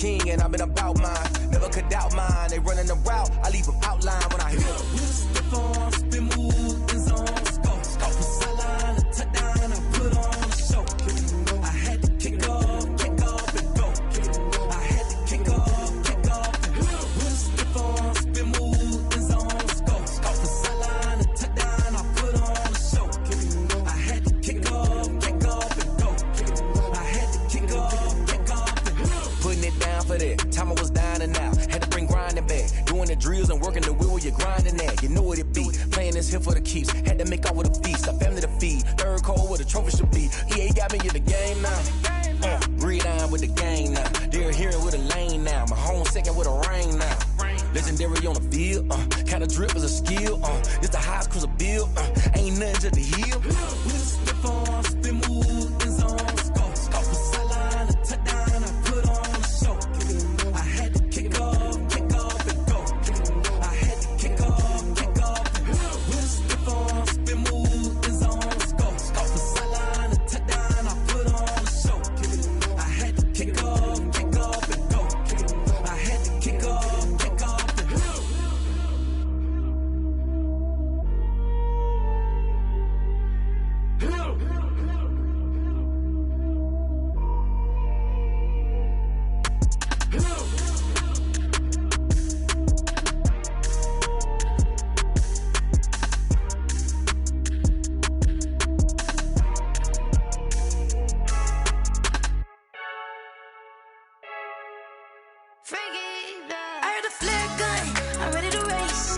king and I've been about mine. Never could doubt mine. They running the route, I leave them outline when I hear them. With a stiff arm, spin move, and zone, scope. From sideline to touchdown, I put on a show. I had to kick off and go. I had to kick off and go. With a stiff arm, spin move, and zone, scope. From sideline to touchdown, I put on a show. I had to kick off and go. I had to kick off and go. Putting it down for that. Time I was down and out. Had to bring grinding back. Doing the drills and working the wheel where you're grinding at. You know what it be. Playing this here for the keeps. Had to make off with a feast. A family to feed. Third cold where the trophy should be. EA got me in the game now. Breathe on with the game now. They're hearing with a lane now. My home second with a rain now. Legendary on the field. Kinda drip is a skill. It's the highest cruiser bill. Ain't nothing to the hill. With a stiff arm, spin move, and zone, scope. From sideline to touchdown, I put on a show. I had to kick off and go. I had to kick off and go. With a stiff arm, spin move, and zone, scope. From sideline to touchdown, I put on a show. I had to kick off and go. I had to kick off and go. I heard a flare gun, I'm ready to race.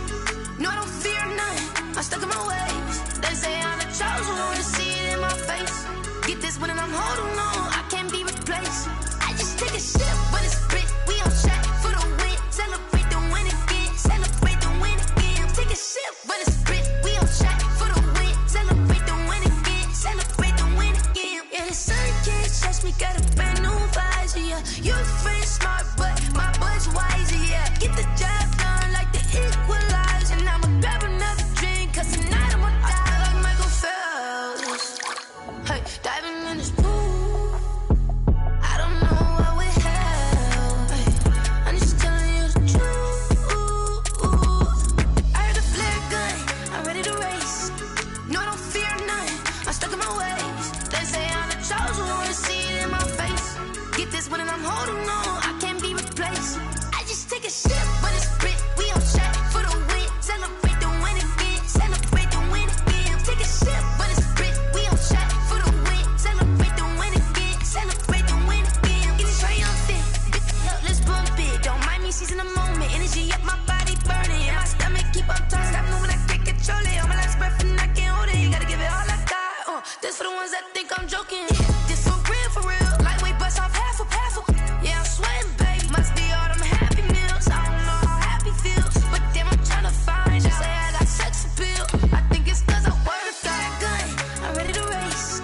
No, I don't fear none, I'm stuck in my ways. They say I'm the chosen one, see it in my face. Get this one and I'm holding on, I can't be replaced. I just take a sip, but it's spit, we on track for the win. Celebrate the win again, celebrate the win again. Take a sip, but it's spit, we on track for the win. Celebrate the win again, celebrate the win again. Yeah, the sun can't touch me, got a brand new visor, yeah. You're friend smart, but my bud's wiser, yeah. Get the job done like the equalizer. And I'ma grab another drink, cause tonight I'ma die like Michael Phelps. Hey, diving in this pool, I don't know what would help. Hey, I'm just telling you the truth. I heard a flare gun, I'm ready to race. No, I don't fear none, I'm stuck in my ways. They say I'm the chosen one, see it in my face. Get this one and I'm holding on, I can't be replaced. I just take a sip, but it's spit, we on track for the win. Celebrate the win again, celebrate the win again. Take a sip, but it's spit, we on track for the win. Celebrate the win again, celebrate the win again. Get it triumphant, let's bump it. Don't mind me seizing the moment, energy up my body burning. And my stomach keep on tossing, stop moving, I can't control it. On my last breath and I can't hold it, you gotta give it all I got. This for the ones that think I'm joking. This for real, lightweight bust off half a. Yeah, I'm sweating, babe, must be all them happy meals. I don't know how happy feels, but damn, I'm tryna find you. Say I got sex appeal, I think it's cause I work a gun, I'm ready to race.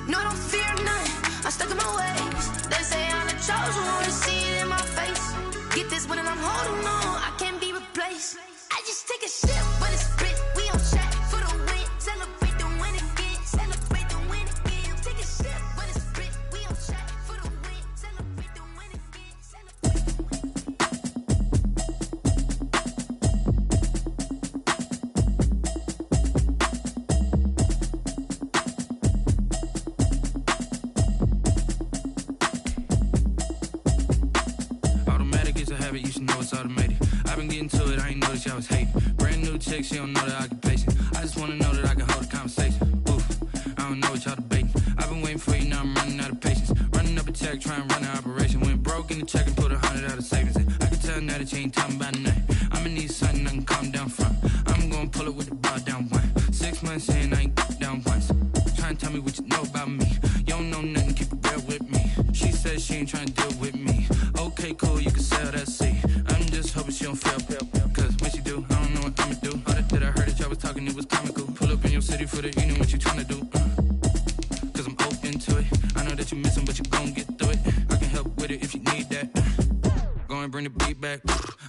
No, I don't fear none, I'm stuck in my ways. They say I'm the chosen one, see it in my face. Get this one and I'm holding on, I can't be replaced. I just take a sip, but it's spit, we on track for the win. Celebrate the win again, celebrate the win again. Take a sip, but it's spit, we on track for the win. Celebrate the win again, celebrate the win. Automatic is a habit, you should know it's automated. I've been getting to it, I ain't noticed y'all was hating. Brand new chick, she don't know the occupation. I just wanna know that I can hold a conversation. Oof, I don't know what y'all debating. I've been waiting for you, now I'm running out of patience. Running up a check, trying to run an operation. Went broke in the check and put 100 out of savings in. I can tell now that you ain't talking about nothing. I'ma need something I can calm down from. I'm gonna pull it with the bar down one. 6 months in, I ain't down once. Trying to tell me what you know about me. You don't know nothing, keep it real with me. She says she ain't trying to deal with me. Okay, cool, you can sell that seat. I'm just hoping she don't fail. Cause when she do, I don't know what I'ma do. All that I heard that y'all was talking, it was comical. Pull up in your city for the evening, what you trying to do? Cause I'm open to it. I know that you missing, but you gon' get through it. I can help with it if you need that. Go and bring the beat back.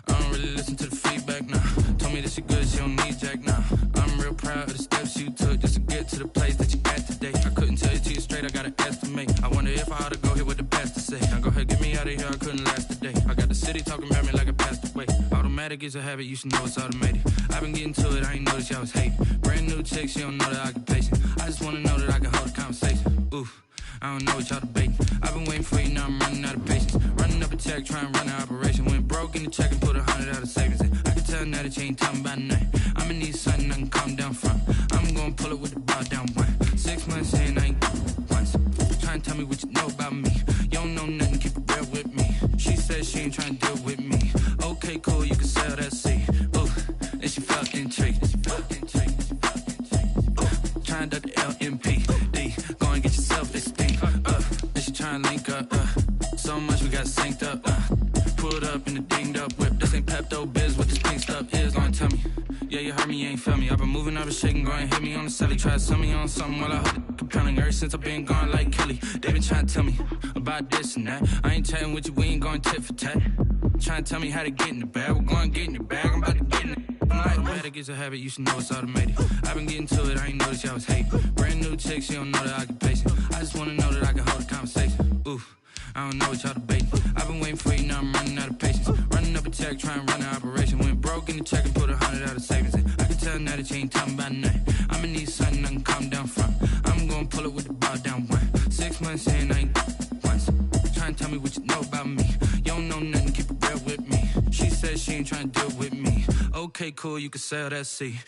I don't really listen to the feedback, nah. Told me that she good, she don't need jack, nah. I'm real proud of the steps you took just to get to the place that you at today. I couldn't tell you to you straight, I gotta estimate. I wonder if I ought to go here with the best to say. Now go ahead, give me me out of here, I couldn't last a day. I got the city talking about me like I passed away. Automatic is a habit, you should know it's automated. I've been getting to it, I ain't noticed y'all was hating. Brand new chick, she don't know the occupation. I just wanna know that I can hold a conversation. Oof, I don't know what y'all debating. I've been waiting for you, now I'm running out of patience. Running up a check, trying to run an operation. Went broke in the check and put 100 out of savings in. I can tell now that you ain't talking about nothing. I'ma need something I can calm down from. I'm gonna pull it with the bow down one. 6 months in, I ain't once. Trying to tell me what you know about me. You don't know nothing, keep it real with me. She said she ain't trying to deal with me. Okay, cool, you can sell that seed. Ooh, and she felt intrigued. Trying to duck the LMPD. Go and get yourself this thing. And she trying to link up. So much we got synced up. Pulled up in the dinged up whip. This ain't Pepto-Biz, what this pink stuff is. Gonna tell me. Yeah, you heard me, you ain't feel me. I've been moving, I've been shaking, go and hit me on the celly. Try to sell me on something while I hold it compelling. Ever since I've been gone like Kelly, they been trying to tell me about this and that. I ain't chatting with you, we ain't going tit for tat. Trying to tell me how to get in the bag. We're going to get in the bag, I'm about to get in it. Automatic is a habit, you should know it's automated. I've been getting to it, I ain't noticed y'all was hating. Brand new chick, she don't know the occupation. I just wanna know that I can hold a conversation. Oof, I don't know what y'all debating. I've been waiting for you, now I'm running out of patience. Running up a check, trying to run an operation. Went broke in the check and put 100 out of savings in. I can tell now that you ain't talking about nothing. I'ma need something I can calm down from. I'm gonna pull it with the bow down one. 6 months in, I ain't once. Trying to tell me what you know about me. You don't know nothing, keep it real with me. She said she ain't trying to deal with me. Okay, cool, you can sell that seed.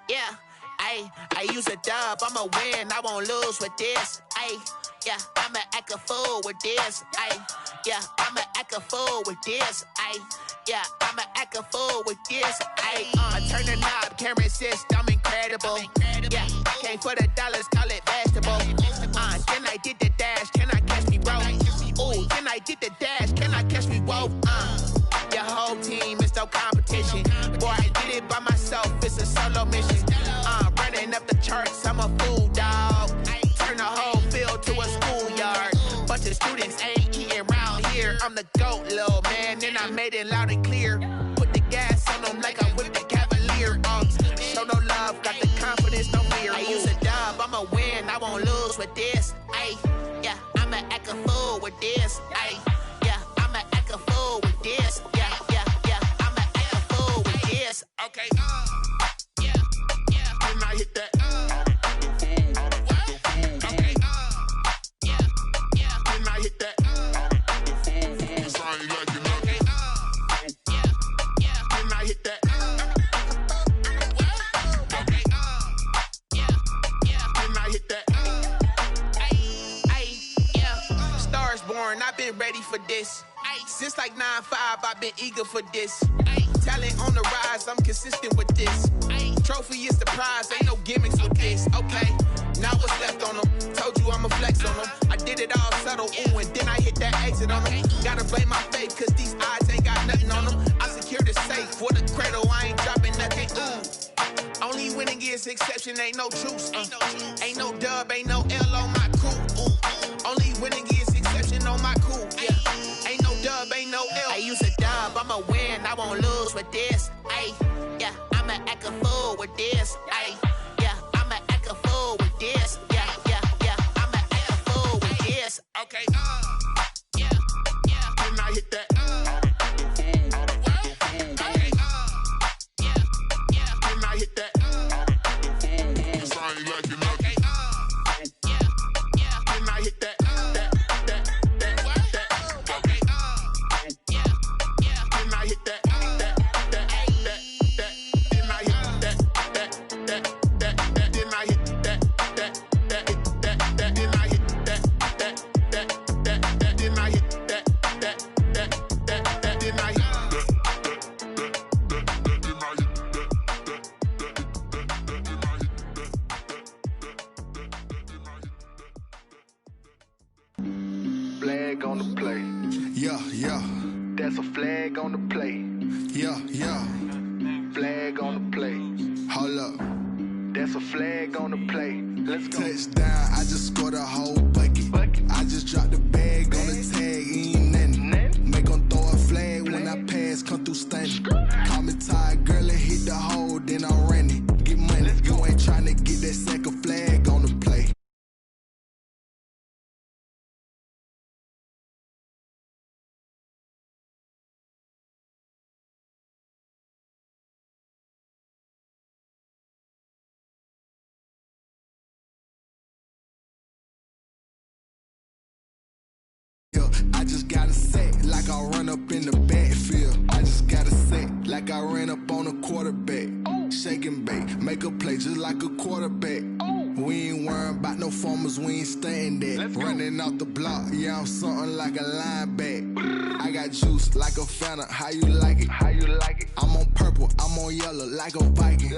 Yeah, I use a dub, I'ma win, I won't lose with this. Yeah, I'ma act a fool with this. Yeah, I'ma act a fool with this. Yeah, I'ma act a fool with this. Turn the knob, can't resist, I'm incredible. Yeah, came for the dollars, call it vegetable. Then I did the dash, can I catch me, bro? Ooh, then I did the dash, can I catch me, whoa? Your whole team is no competition. Boy, I did it by myself, it's a solo mission. Running up the charts, I'm a fool, dog. Turn the whole field to a schoolyard. Bunch the students ain't eating round here. I'm the GOAT, little man, and I made it loud and clear. Put the gas on them like I whipped the Cavalier. Show no love, got the confidence, no fear. I use a dub, I'ma win, I won't lose with this. Ay, yeah, I'ma act a fool with this. Ay, yeah, I'ma act a fool with this. Yeah, I'ma act a fool with this. Okay, yeah, and I hit that. Okay, yeah, and I hit that. Cause I ain't like it. Okay, yeah, and I hit that. Okay, yeah, and I hit that. Ay, yeah, Stars born, I've been ready for this. Since like 9-5, I've been eager for this. Talent on the rise, I'm consistent with this. Trophy is the prize, ain't no gimmicks with this. Okay, now what's left on them? Told you I'ma flex on them. I did it all subtle, ooh, and then I hit that exit on them. Gotta blame my faith, cause these odds ain't got nothing on them. I secure the safe for the cradle, I ain't dropping nothing, ooh. Only winning is exception, ain't no truce. Ain't no dub, ain't no L on my crew. Ooh. Only winning is exception on my crew. Yeah. Ain't no dub, ain't no L. I use a dub, I'ma win, I won't lose with this. Ay, yeah, I'ma act a fool with this. Ay, yeah, I'ma act a fool with this. Yeah, I'ma act a fool with this. Okay, yeah, and I hit that. Okay, yeah, and I hit that. Cause I ain't like it. Okay, yeah, and I hit that. Flag on the play. Yeah. That's a flag on the play. Yeah. Flag on the play. Hold up. That's a flag on the play. Let's go. Touchdown, I just scored a whole bucket. I just dropped the bag on the tag, ain't nothing. Make them throw a flag when I pass, come through stunning. Call me tired, girl, and hit the hole, then I'm running. Get money, you ain't trying to get that second flag on the play. I just gotta say, like I run up in the backfield. I just gotta say, like I ran up on a quarterback. Shake and bake, make a play just like a quarterback. We ain't worrying about no formers, we ain't staying there. Running off the block, yeah, I'm something like a linebacker. I got juice like a Fanta, how you like it? I'm on purple, I'm on yellow, like a Viking.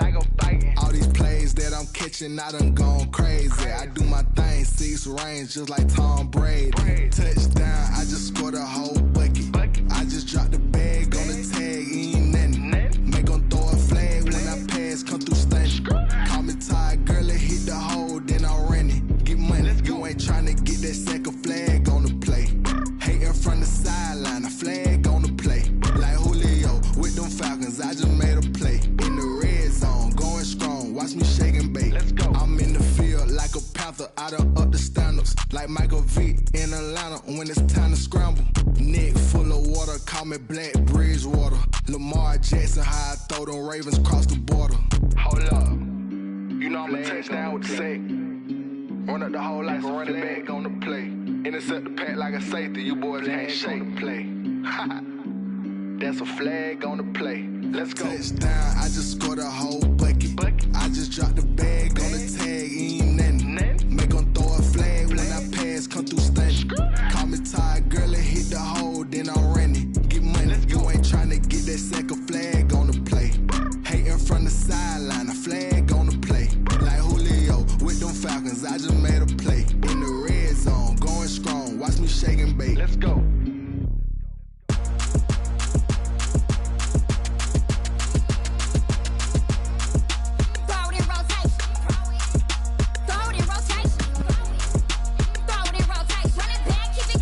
All these plays that I'm catching, I done gone crazy. I do my thing, 6 range, just like Tom Brady. Touchdown, I just scored a whole bucket. I just dropped the bag on the tag, ain't nothing. Make them throw a flag when I pass, come through stunning. Call me tired, girl, and hit the hole, then I'm running. Get money, you ain't trying to get that second flag on the play. Hating from the sideline, a flag on the play. Like Julio with them Falcons, I just made a play. In the red zone, going strong, watch me shake and bake. I'm in the field like a Panther, I done up the standards. Like Michael Vick in Atlanta when it's time to scramble. Neck full of water, call me Black Bridgewater. Lamar Jackson, how I throw them Ravens cross the border. Hold up, you know I'm a touchdown with the sack. Run up the hole like a running back on the play. Intercept the pack like a safety, you boys can't shake the play. That's a flag on the play. Let's go. Touchdown, I just scored a whole bucket. I just dropped the bag on the tag, ain't nothing. Make them throw a flag when I pass, come through stunning. Call me tired, girl, and hit the hole, then I'm running. Get money, you ain't trying to get that second flag on the play. Hating from the sideline, a flag on the play. Like Julio with them Falcons, I just made a play. In the red zone, going strong, watch me shake and bake. Let's go. Throw it in rotation. Throw it in rotation. Run it back, keep it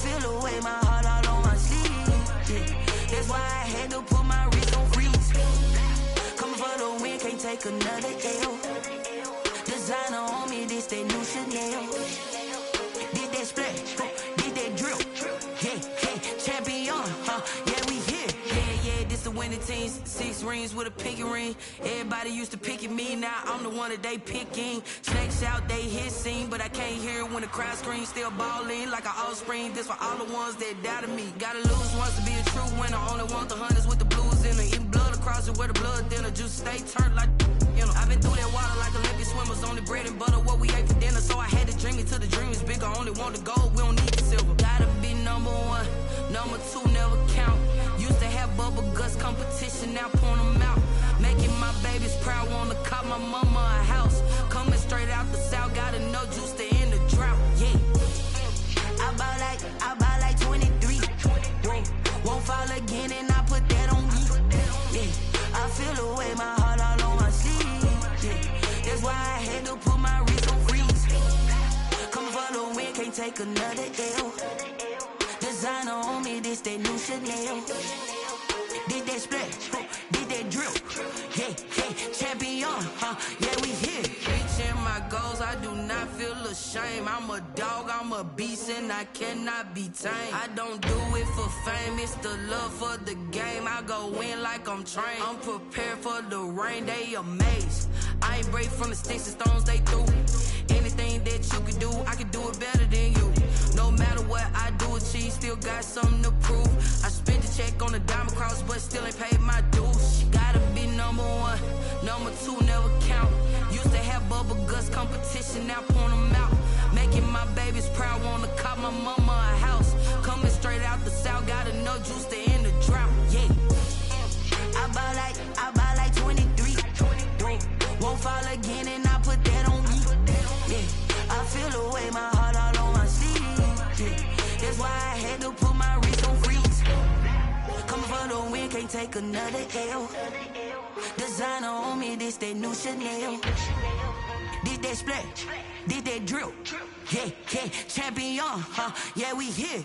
feel the way, my heart all on my sleeve. Yeah. That's why I had to put my wrist on freeze. Coming for the win, can't take another L. Designer on me, this that new Chanel. Did that splash, did that drill. Yeah, champion, yeah, we here. Yeah, this the winning team. 6 rings with a pinky ring. Everybody used to pick at me, now I'm the one that they picking. Snakes out, they hit scene, but I can't hear it when the crowd screams. Still balling like an offspring. This for all the ones that doubted me. Gotta lose once to be a true winner. Only want the hunters with the blues in it. Eating blood across it where the blood thinner. Juice stay turned like, you know. I've been through that water like Olympic swimmers. Only bread and butter, what we ate for dinner. So I had to dream it till the dream is bigger. Only want the gold, we don't need the silver. Gotta be number 1, number 2 never count. Used to have bubble guts competition, now point them out. Making my babies proud, wanna cop my mama a house. Coming straight out the south, gotta know juice to end the drought. Yeah, I buy like 23. Won't fall again, and I put that on me. Yeah, I feel the way, my heart all on my sleeve. Yeah, that's why I had to put my wrist on freeze. Coming for the win, can't take another L. Designer on me, this that new Chanel. Did that splash, did that drill. Yeah, champion, yeah, we here. Reaching my goals, I do not feel ashamed. I'm a dog, I'm a beast, and I cannot be tamed. I don't do it for fame, it's the love for the game. I go in like I'm trained. I'm prepared for the rain, they amazed. I ain't break from the sticks and stones they threw. Anything that you can do, I can do it better than you. No matter what I do, achieve, still got something to prove. I spent the check on the diamond cross, but still ain't paid my dues. Gotta be number 1, number 2 never count. Used to have bubble guts competition, now point them out. Making my babies proud, wanna cop my mama a house. Coming straight out the south, gotta know juice to end the drought. Yeah, I buy like 23. Won't fall again, and I put that on me. Yeah, I feel the way, my heart all on my sleeve. Yeah, that's why I had to put my wrist on freeze. Coming for the win, can't take another L. Designer on me, this that new Chanel. Did that splash, did that drill. Yeah, champion, yeah, we here.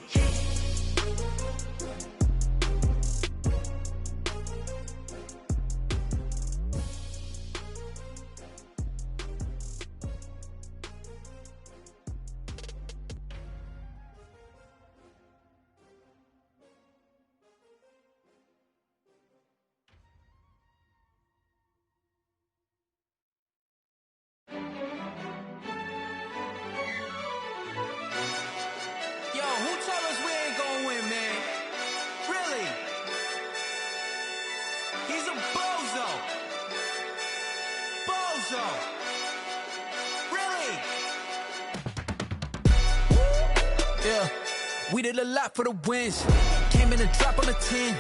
We did a lot for the wins. Came in a drop on a 10.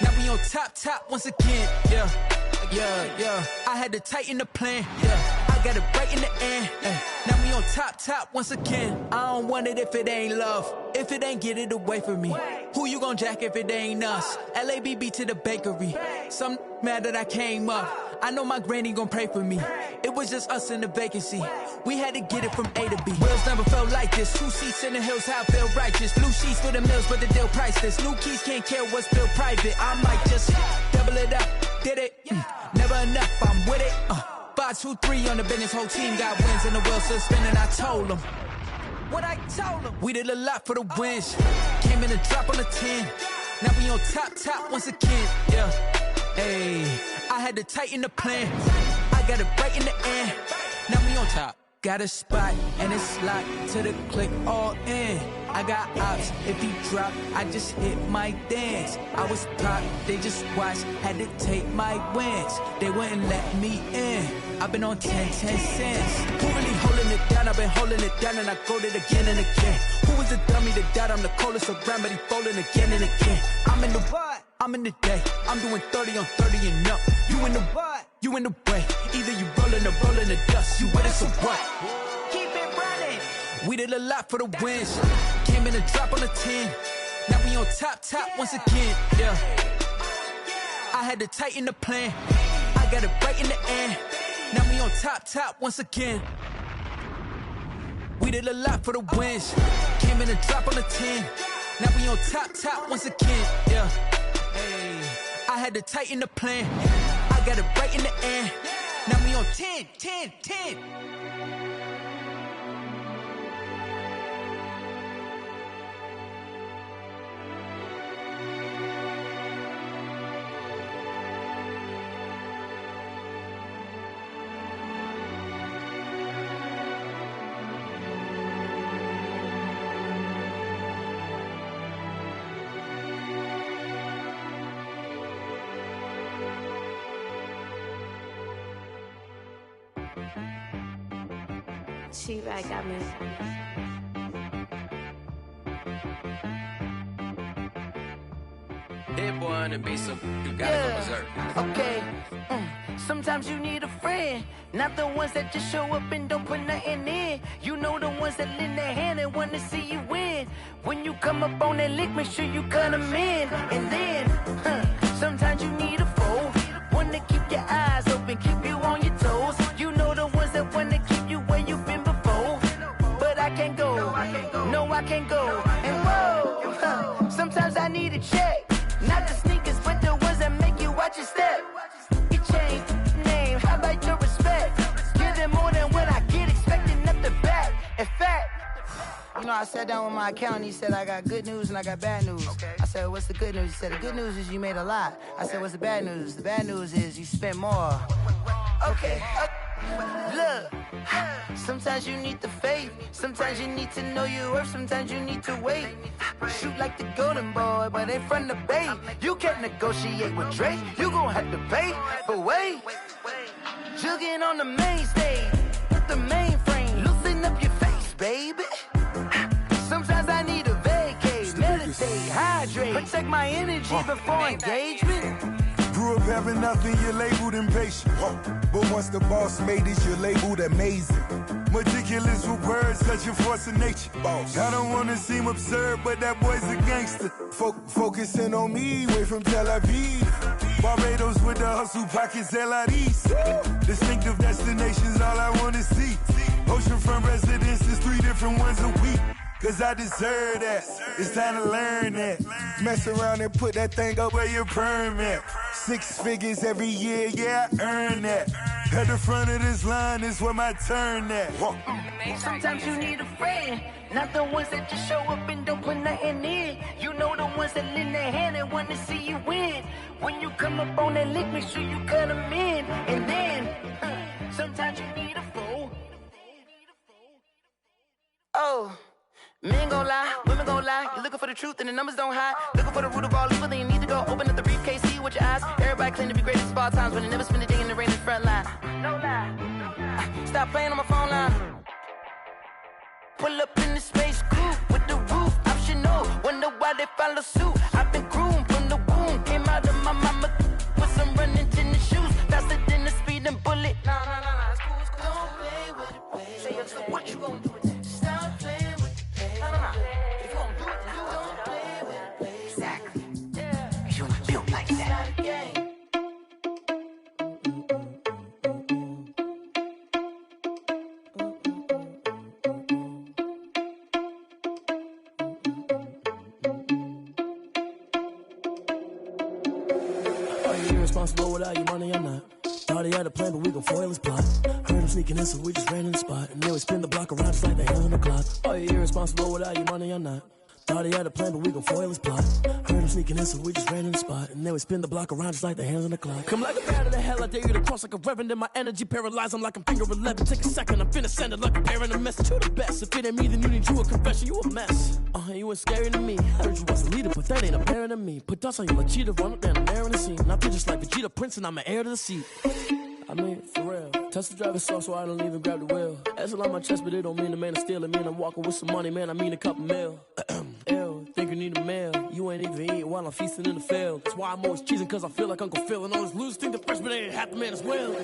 Now we on top once again. Yeah. I had to tighten the plan. Yeah, I got it right in the end. Now we on top once again. I don't want it if it ain't love. If it ain't, get it away from me. Who you gon' jack if it ain't us? LABB to the bakery. Some mad that I came up. I know my granny gon' pray for me. It was just us in the vacancy. We had to get it from A to B. Wheels never felt like this. 2 seats in the hills, how I feel righteous. Blue sheets for the mills, but the deal priceless. New keys can't care what's still private. I might just double it up. Did it? Never enough, I'm with it. 5, 2, 3 on the business. Whole team got wins and the wheels still spinning. I told them what I told them. We did a lot for the wins. Came in a drop on a 10. Now we on top once again. Yeah. Hey, I had to tighten the plan. I got it right in the end. Now we on top. Got a spot and it's locked to the click all in. I got ops, if he drop, I just hit my dance. I was pop, they just watched, had to take my wins. They wouldn't let me in. I've been on 10 cents. Who really holding it down? I've been holding it down and I go it again and again. Who was the dummy that died? I'm the coldest around, but he folding again and again. I'm in the what? I'm in the day. I'm doing 30 on 30 and up. You in the what? You in the way. Either you rolling or rolling the dust. You with us or what? Keep it running. We did a lot for the wins. Came in a drop on a 10. Now we on top once again. Yeah. I had to tighten the plan. I got it right in the end. Now we on top once again. We did a lot for the wins. Came in a drop on a 10. Now we on top once again, yeah. Hey, I had to tighten the plan. I got it right in the end. Now we on 10. She-Rag got me. Hit boy on the beat, so you gotta go berserk. Okay. Sometimes you need a friend, not the ones that just show up and don't put nothing in. You know the ones that lend their hand and want to see you win. When you come up on that lick, make sure you cut them in. And then, sometimes you need a foe, one to keep your eyes open, keep you on your toes. You know the ones that want to keep you where you've been before. But I can't go, no I can't go. And whoa, sometimes I need a check. Not the sneakers, but the ones that make you watch your step. You change name, how about your respect? Give them more than what I get, expecting nothing back. In fact, you know, I sat down with my accountant, he said I got good news and I got bad news. I said, what's the good news? He said, the good news is you made a lot. I said, what's the bad news? The bad news is you spent more. Okay. Look, sometimes you need the faith, sometimes you need to know your worth, sometimes you need to wait. Shoot like the golden boy, but ain't from the bay. You can't negotiate with Drake, you gon' have to pay. But wait, jugging on the main stage, with the mainframe, loosen up your face, baby. Sometimes I need a vacate, meditate, hydrate, protect my energy before engagement. Grew up having nothing, you're labeled impatient. But once the boss made it, you're labeled amazing. Meticulous with words, such a force of nature. I don't wanna seem absurd, but that boy's a gangster. Focusing on me, way from Tel Aviv. Barbados with the hustle pockets, LIDs. Distinctive destinations, all I wanna see. Oceanfront residences, 3 different ones a week. Cause I deserve that, it's time to learn that. Mess around and put that thing up where your perm at. 6 figures every year, yeah, I earn that. At the front of this line is where my turn at. Sometimes you need a friend, not the ones that just show up and don't put nothing in. You know the ones that lend their hand and want to see you win. When you come up on that lick, make sure you cut them in. And then, sometimes you need a fool. Oh. Men gon' lie, women gon' lie. You're looking for the truth and the numbers don't hide. Looking for the root of all evil, then you need to go open up the briefcase, see with your eyes. Everybody claim to be greatest of all times, but they never spend a day in the rain in the front line. No lie. Stop playing on my phone line. Pull up in the space coupe with the roof optional. Wonder why they follow suit. I've been groomed from the womb. Came out of my mama with some running tennis shoes. Faster than the speeding bullet. Nah, it's cool, it's cool. Don't play with it, baby. Say so what you gon' do with that? Stop playing with it. If you don't do it, then you don't play with it, baby. Exactly. Yeah. You ain't built like that. Are you irresponsible without your money or not? Thought he had a plan, but we gon' foil his plot. Heard him sneaking in, so we just ran in the spot. And then we spin the block around just like the hands on the clock. Are you irresponsible without your money or not? Thought he had a plan, but we gon' foil his plot. Heard him sneaking in, so we just ran in the spot. And then we spin the block around just like the hands on the clock. Come like a bat of the hell, I dare you to cross like a reverend. In my energy paralyzed, I'm like I'm finger 11. Take a second, I'm finna send it like a parent a message to the best. If it ain't me, then you need you a confession, you a mess. You ain't scary to me. Heard you was a leader, but that ain't apparent to me. Put dust on you like cheetah, run up down the air in the scene. And I feel just like Vegeta Prince, and I'm an heir to the seat. I mean, for real. Touch the driver's soft, so I don't even grab the wheel. That's a lot on my chest, but it don't mean the man is stealing. Mean I'm walking with some money, man, I mean a couple mil. Ew, think you need a meal. You ain't even eating while I'm feasting in the field. That's why I'm always cheesing, cause I feel like Uncle Phil. And all this lose think the freshman ain't half the man as well.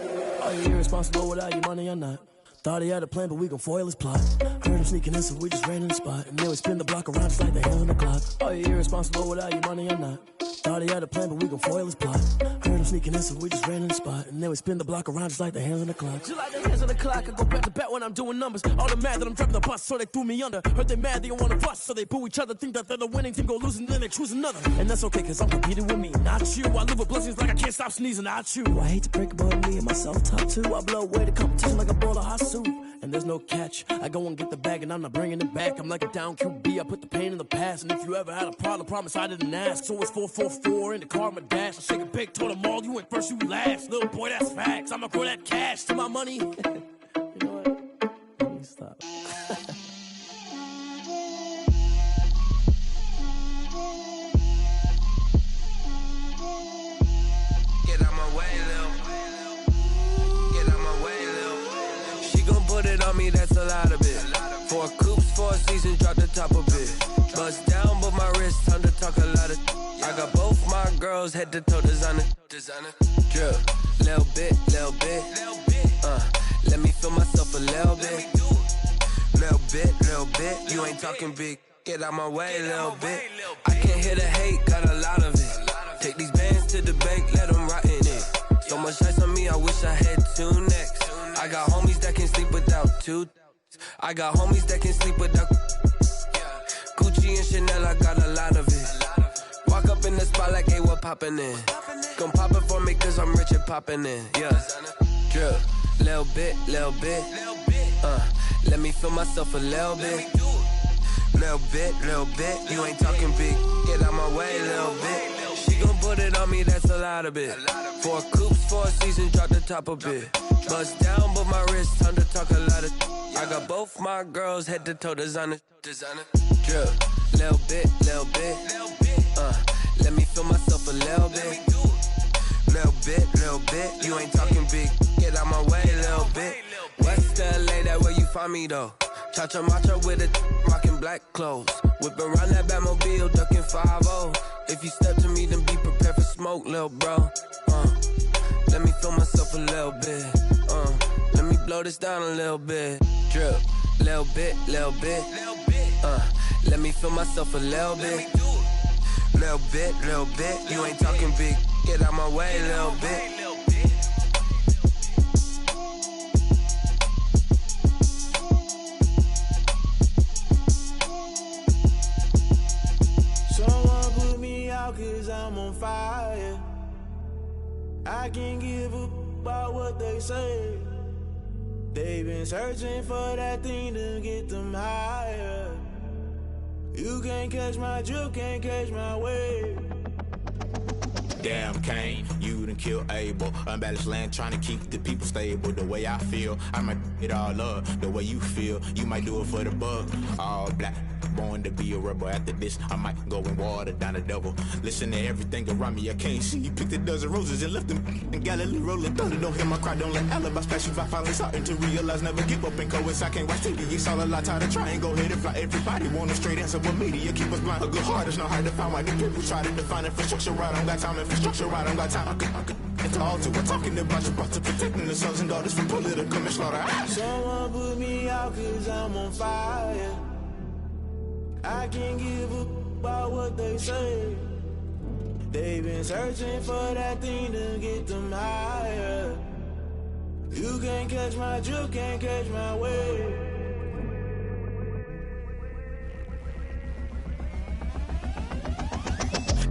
Are you irresponsible without your money or not? Thought he had a plan, but we gon' foil his plot. Heard him sneaking in, so we just ran in the spot. And then we spin the block around just like the hands on the clock. Are you irresponsible without your money or not? Thought he had a plan, but we gon' foil his plot. Heard him sneaking in, so we just ran in the spot. And then we spin the block around just like the hands on the clock. Just like the hands on the clock, I go back to back when I'm doing numbers. All the mad that I'm dropping the bus, so they threw me under. Heard they mad, they don't wanna bust, so they boo each other. Think that they're the winning team, go losing, then they choose another. And that's okay, cause I'm competing with me, not you. I live with blessings like I can't stop sneezing, not you. I hate to break it, but me and myself top two. I blow away the competition like a bowl of hot soup. And there's no catch, I go and get the bag and I'm not bringing it back. I'm like a down QB, I put the pain in the past. And if you ever had a problem, promise I didn't ask. So it's 444 in the car, my dash. I shake a big, told them all, you went first, you last. Little boy, that's facts, I'ma grow that cash to my money. You know what? Let me stop. Get out my way, Lil. Get out my way, Lil. She gon' put it on me, that's a lot of it. 4 coops, 4 seasons, drop the top of it. Bust down, but my wrist, time to talk a lot of. I got both my girls, head to toe designer. Drip, little bit. Let me feel myself a little bit. Little bit. You ain't talking big. Get out my way, little bit. I can't hear the hate, got a lot of it. Take these bands to the bank, let them rot in it. So much ice on me, I wish I had 2 necks. I got homies that can sleep without 2. I got homies that can sleep without Gucci and Chanel, I got a lot of it. Walk up in the spot like, hey, what poppin' in? Gon' pop it for me cause I'm rich and poppin' in, yeah. Drip, little bit. Let me feel myself a little bit. Little bit. You ain't talking big. Get out my way, little bit. She gon' put it on me, that's a lot of it. 4 coops, 4 seasons, drop the top a bit. Bust down, but my wrist, time to talk a lot of. I got both my girls, head to toe designer. Drip, little bit. Let me feel myself a little bit. Little bit. You ain't talking big. Get out my way, little bit. West LA, that where you find me though. Cha-cha matcha with a rockin' black clothes. Whip around that Batmobile, ducking 5-0. If you step to me, then be prepared for smoke, lil' bro. Let me feel myself a little bit. Let me blow this down a little bit. Drip, little bit. Let me feel myself a little bit. Little bit. You ain't talking big. Get out my way, little bit. Someone put me out cause I'm on fire. I can't give up about what they say. They've been searching for that thing to get them higher. You can't catch my drip, can't catch my wave. Damn Kane, you done killed Abel. Unbalanced land trying to keep the people stable. The way I feel, I might it all up. The way you feel, you might do it for the bug. All black, born to be a rebel. After this, I might go and water down the devil. Listen to everything around me, I can't see. You picked a dozen roses and left them in Galilee rolling thunder. Don't hear my cry, don't let alibis flash. If I finally starting to realize, never give up and coincide. I can't watch TV, it's all a lot. Tired of trying, go ahead and fly. Everybody want a straight answer, but media keep us blind. A good heart is not hard to find. Why the people try to define infrastructure right? I don't got time. Infrastructure right, I don't got time. I could it's all to we're talking about you, about to protecting the sons and daughters from political and slaughter. Someone put me out cause I'm on fire. I can't give up about what they say. They've been searching for that thing to get them higher. You can't catch my drip, can't catch my wave.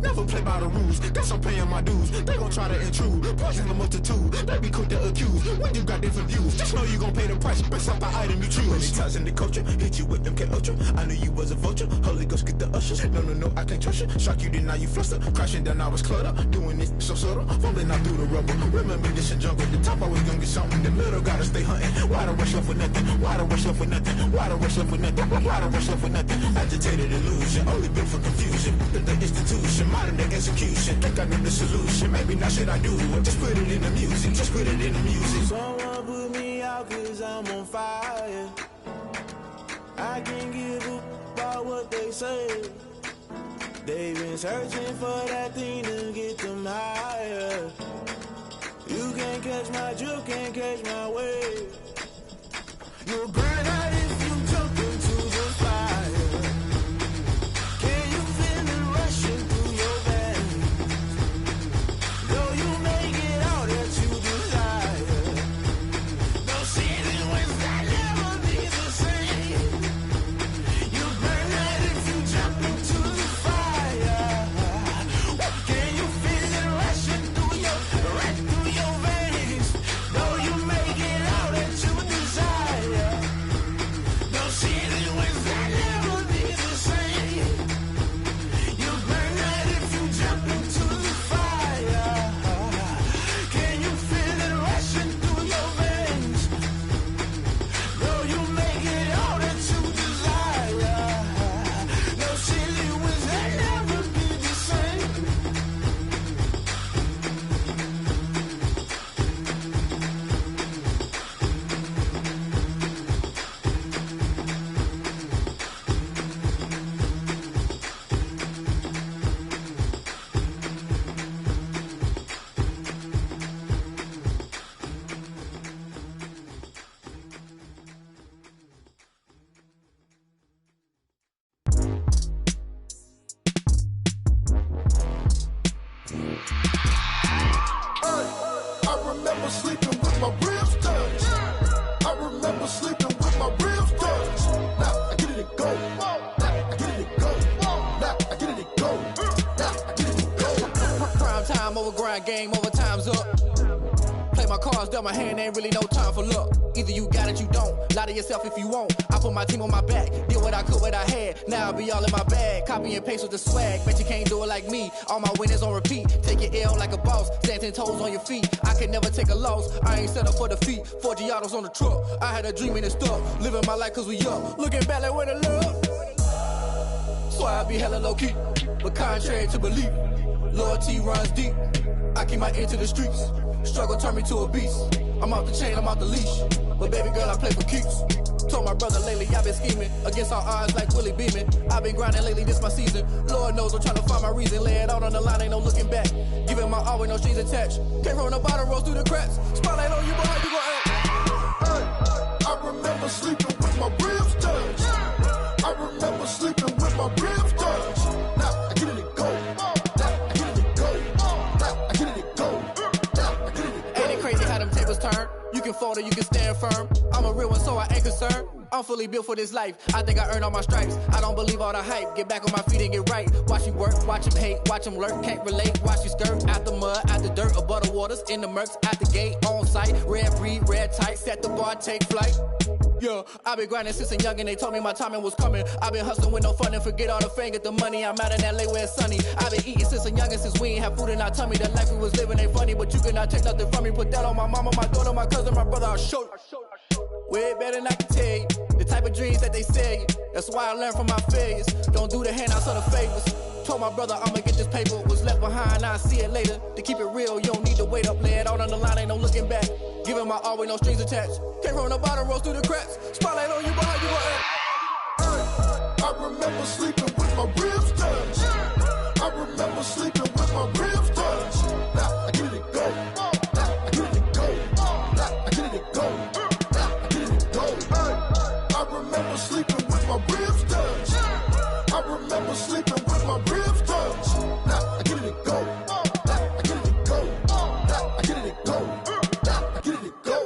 Never play by the rules, guess I'm paying my dues. They gon' try to intrude, poison the multitude. They be quick to accuse, when you got different views. Just know you gon' pay the price, based off the item you choose. Many times in the culture, hit you with MK Ultra. I knew you was a vulture, Holy Ghost get the ushers. No, I can't trust you. Shock you, then now you fluster. Crashing down, I was cluttered. Doing this so subtle, fumbling out through the rubble. Remember this in jungle, the top always gonna get something. In the middle, gotta stay hunting. Why the rush left with nothing? Why the rush left with nothing? Why the rush left with nothing? Why the rush left with nothing? Agitated illusion, only built for confusion. The institution, modern day execution. Think I know the solution. Maybe not should I do it? Just put it in the music. Just put it in the music. Someone put me out cause I'm on fire. I can't give up about what they say. They've been searching for that thing to get them higher. You can't catch my drip, can't catch my wave. You'll burn out if you jump into the fire. Can you feel it rushing through your veins? grind game, overtime's up. Play my cards, dealt my hand, ain't really no time for luck. Either you got it, you don't. Lie to yourself if you won't. I put my team on my back, did what I could, what I had. Now I be all in my bag, copy and paste with the swag. Bet you can't do it like me. All my winners on repeat. Take your L like a boss, stand 10 toes on your feet. I can never take a loss. I ain't set up for defeat. 4 Giottos on the truck. I had a dream and it stuck. Living my life cause we up. Looking back like where the love. So I be hella low key, but contrary to belief, loyalty runs deep. I keep my ear to the streets. Struggle turned me to a beast. I'm off the chain, I'm off the leash. But baby girl, I play for keeps. Told my brother lately, I've been scheming. Against all odds like Willie Beeman. I've been grinding lately, this my season. Lord knows I'm trying to find my reason. Lay it out on the line, ain't no looking back. Giving my all with no strings attached. Came from the bottom, rose through the cracks. Spotlight on you, boy, how you gon' act? Hey, I remember sleeping with my ribs touched. I remember sleeping with my ribs touched. Now I get it and go. Now I get it and go. Now I get it and go. Now I get it and go. Ain't it crazy how them tables turn? You can fold or you can stand firm. I'm a real one, so I ain't concerned. I'm fully built for this life. I think I earned all my stripes. I don't believe all the hype. Get back on my feet and get right. Watch you work, watch him hate, watch him lurk. Can't relate, watch you skirt. Out the mud, out the dirt, above the waters, in the murks, out the gate, on site. Red breed, red tight, set the bar, take flight. Yeah, I been grinding since a youngin', they told me my timing was coming. I been hustling with no fun and forget all the fame, get the money. I'm out in LA where it's sunny. I been eating since a youngin', since we ain't have food in our tummy. The life we was living ain't funny, but you cannot take nothing from me. Put that on my mama, my daughter, my cousin, my brother, I'll show you. Way better than I can tell you. The type of dreams that they sell you. That's why I learned from my failures. Don't do the handouts or the favors. Told my brother I'ma get this paper. Was left behind, I'll see it later. To keep it real, you don't need to wait up. Lay it out on the line, ain't no looking back. Giving my all with no strings attached. Came from the bottom, rose through the cracks. Spotlight on you, boy, how you gon' act? Hey, I remember sleeping with my ribs touched. I remember sleeping with my ribs touched. Now I get it and go. Now I get it and go. Now I get it and go. Now I get it and go. Hey, I remember sleeping with my ribs touched. I remember sleeping with my ribs touched. Now I get it and go. Now I get it and go. Now I get it and go. Now I get it and go.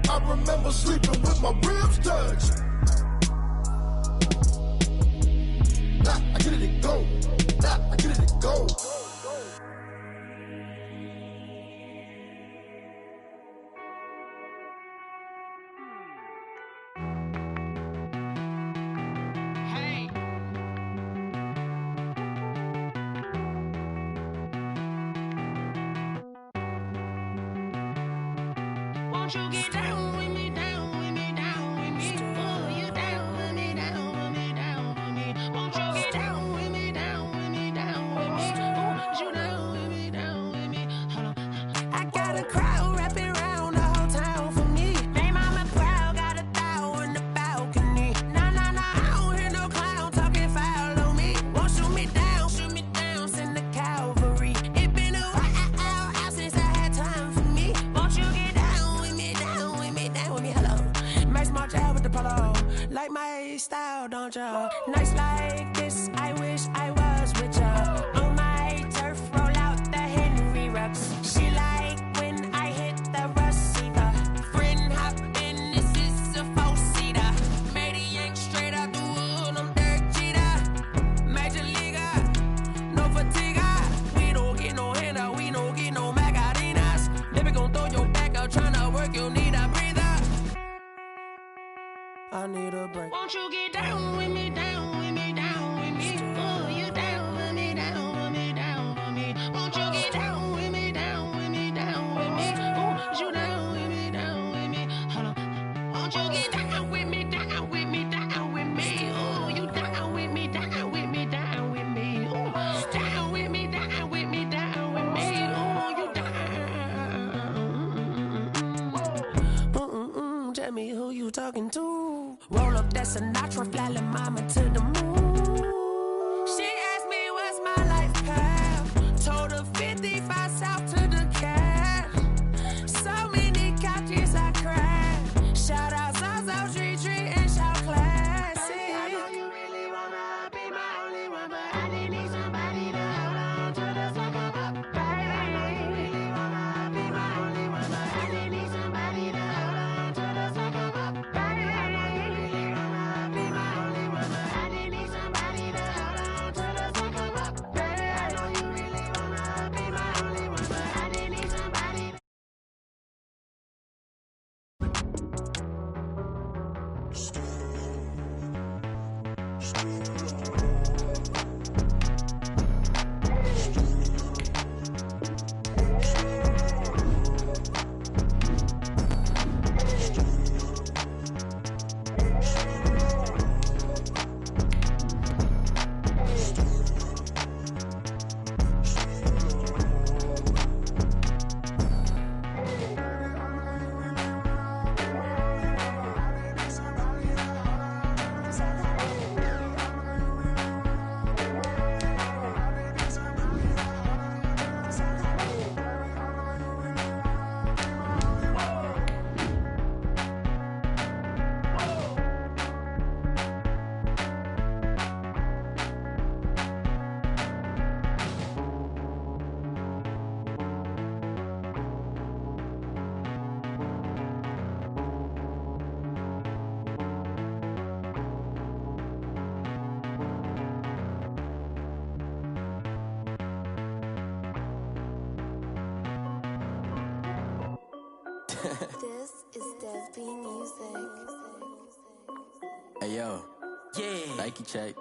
I remember sleeping with my ribs touched. Now I get it and go. Now I get it and go. Won't you get down with me, down with me, down with me? Oh, you down with me, down with me, down with me. Won't you get down with me, down with me, down with me? Oh, you down with me, down with me? Hold on. I got a crowd wrapping around the whole town for me. They mama proud, got a thou on the balcony. Nah, nah, nah, I don't hear no clown talking foul on me. Won't shoot me down, send the cavalry. It been a while since I had time for me. Won't you get down with me, down with me, down with me? Hello. Max March out with the polo. Like my style, don't ya? Nights like this, I wish I was with ya. On my turf, roll out the Henry Rux. She like when I hit the receiver. Friend hop in, this is a four-seater. Made a yank straight out the wood, I'm Derek Jeter. Major leaguer, no fatigue. We don't get no handout, we don't get no Macarinas. Baby gon' throw your back out, tryna work, you need a breather. I need a break. Won't you get down with me, down with me, down with me? Oh, you down with me, down with me, down with me? Won't you get down with me, down with me, down with me? Oh, you down with me, down with me? Hold on. Won't you get down with me, down with me, down with me? Oh, you down with me, down with me, down with me? Oh, down with me, down with me, down with me? Oh, you down. Tell me who you talking to. Roll up that Sinatra, fly la mama to the moon. She asked me what's my life path. Told her 55 south to the cat. So many couches I cried. Shout out Zazo, Tree, and shout classic. I know you really wanna be my only one, but I didn't need somebody to hold on to the sucker up. Baby, I know you really wanna be my only one, but I didn't need somebody to hold on to the sucker up. Baby, I know you really wanna be my only one, but I didn't need somebody This is Desby Music. Hey, yo. Yeah. Nike check.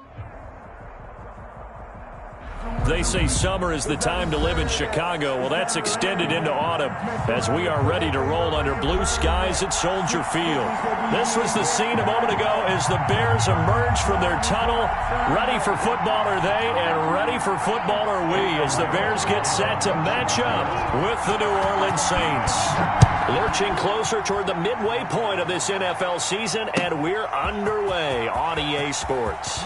They say summer is the time to live in Chicago. Well, that's extended into autumn as we are ready to roll under blue skies at Soldier Field. This was the scene a moment ago as the Bears emerged from their tunnel. Ready for football are they, and ready for football are we as the Bears get set to match up with the New Orleans Saints. Lurching closer toward the midway point of this NFL season, and we're underway on EA Sports.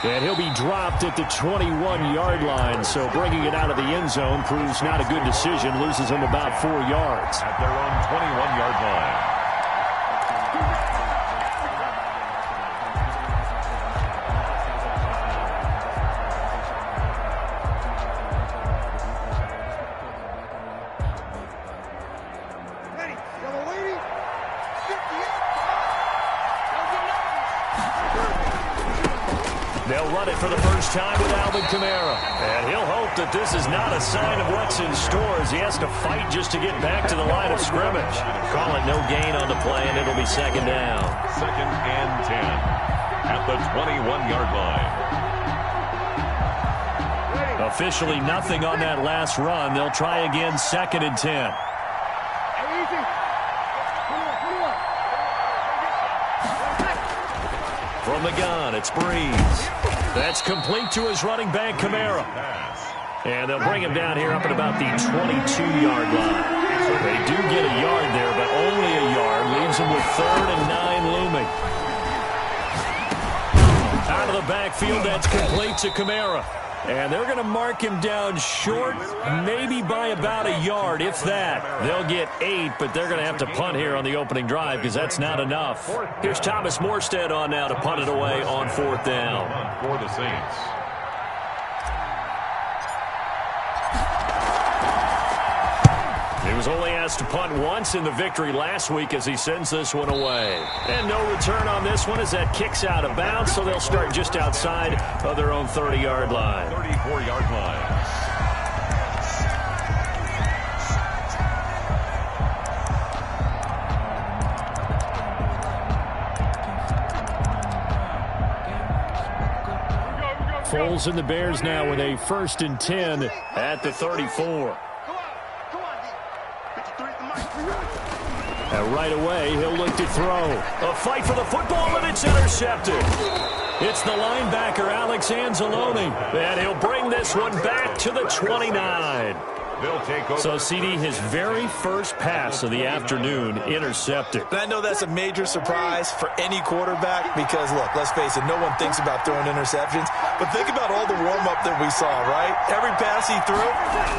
And he'll be dropped at the 21-yard line, so bringing it out of the end zone proves not a good decision. Loses him about 4 yards. At their own 21-yard line. They'll run it for the first time with Alvin Kamara. And he'll hope that this is not a sign of what's in store as he has to fight just to get back to the line of scrimmage. Call it no gain on the play, and it'll be second down. 2nd and 10 at the 21-yard line. Officially nothing on that last run. They'll try again 2nd and 10. From the gun, it's Breeze. That's complete to his running back, Kamara. And they'll bring him down here up at about the 22-yard line. They do get a yard there, but only a yard. Leaves them with 3rd and 9 looming. Out of the backfield, that's complete to Kamara. And they're going to mark him down short, maybe by about a yard, if that. They'll get 8, but they're going to have to punt here on the opening drive because that's not enough. Here's Thomas Morstead on now to punt it away on 4th down. For the Saints. He was only asked to punt once in the victory last week as he sends this one away. And no return on this one as that kicks out of bounds, so they'll start just outside of their own 30-yard line. 34-yard line. Foles and the Bears now with a 1st and 10 at the 34. And right away, he'll look to throw. A fight for the football, and it's intercepted. It's the linebacker, Alex Anzalone, and he'll bring this one back to the 29. They'll take over. So, CD, his very first pass of the afternoon intercepted. And I know that's a major surprise for any quarterback because, look, let's face it, no one thinks about throwing interceptions. But think about all the warm-up that we saw, right? Every pass he threw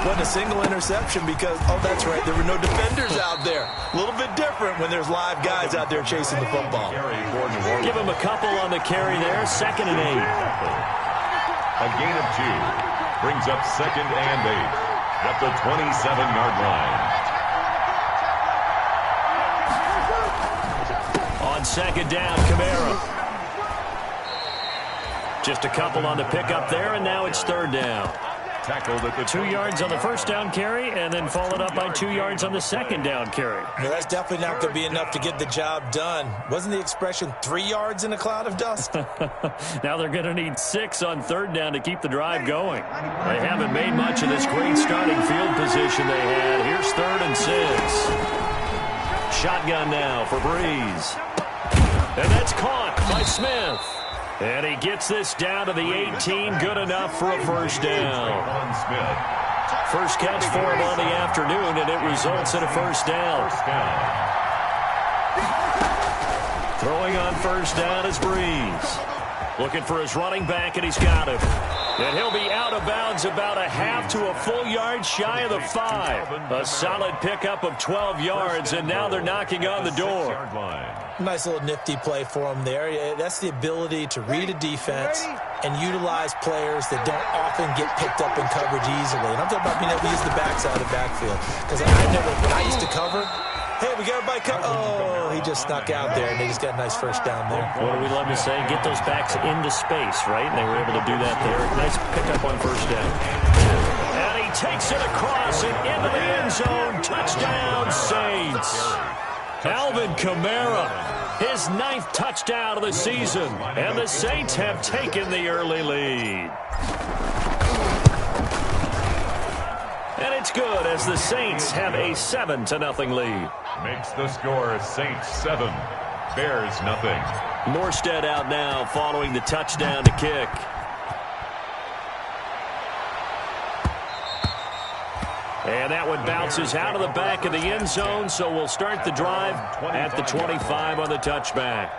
wasn't a single interception because, oh, that's right, there were no defenders out there. A little bit different when there's live guys out there chasing the football. Give him a couple on the carry there, 2nd and 8. A gain of 2 brings up 2nd and 8. At the 27-yard line. On 2nd down, Kamara. Just a couple on the pickup there, and now it's 3rd down. Tackled at the 2 yards on the 1st down carry, and then followed up by 2 yards on the 2nd down carry. No, that's definitely not going to be enough to get the job done. Wasn't the expression 3 yards in a cloud of dust? Now they're going to need 6 on 3rd down to keep the drive going. They haven't made much of this great starting field position they had. Here's 3rd and 6. Shotgun now for Breeze. And that's caught by Smith. And he gets this down to the 18. Good enough for a 1st down. First catch for him on the afternoon, and it results in a 1st down. Throwing on 1st down is Breeze. Looking for his running back, and he's got him. And he'll be out of bounds about a half to a full yard shy of the 5. A solid pickup of 12 yards, and now they're knocking on the door. Nice little nifty play for him there. That's the ability to read a defense and utilize players that don't often get picked up in coverage easily. And I'm talking about being able to use the backside of the backfield. Because I never, when I used to cover, hey, we got everybody cut. Oh, he just snuck out there, and they just got a nice 1st down there. What do we love to say? Get those backs into space, right? And they were able to do that there. Nice pickup on 1st down. And he takes it across and into the end zone. Touchdown, Saints. Alvin Kamara, his 9th touchdown of the season, and the Saints have taken the early lead. And it's good as the Saints have a 7-0 lead. Makes the score Saints 7, Bears nothing. Morstead out now following the touchdown to kick. And that one bounces out of the back of the end zone, so we'll start the drive at the 25 on the touchback.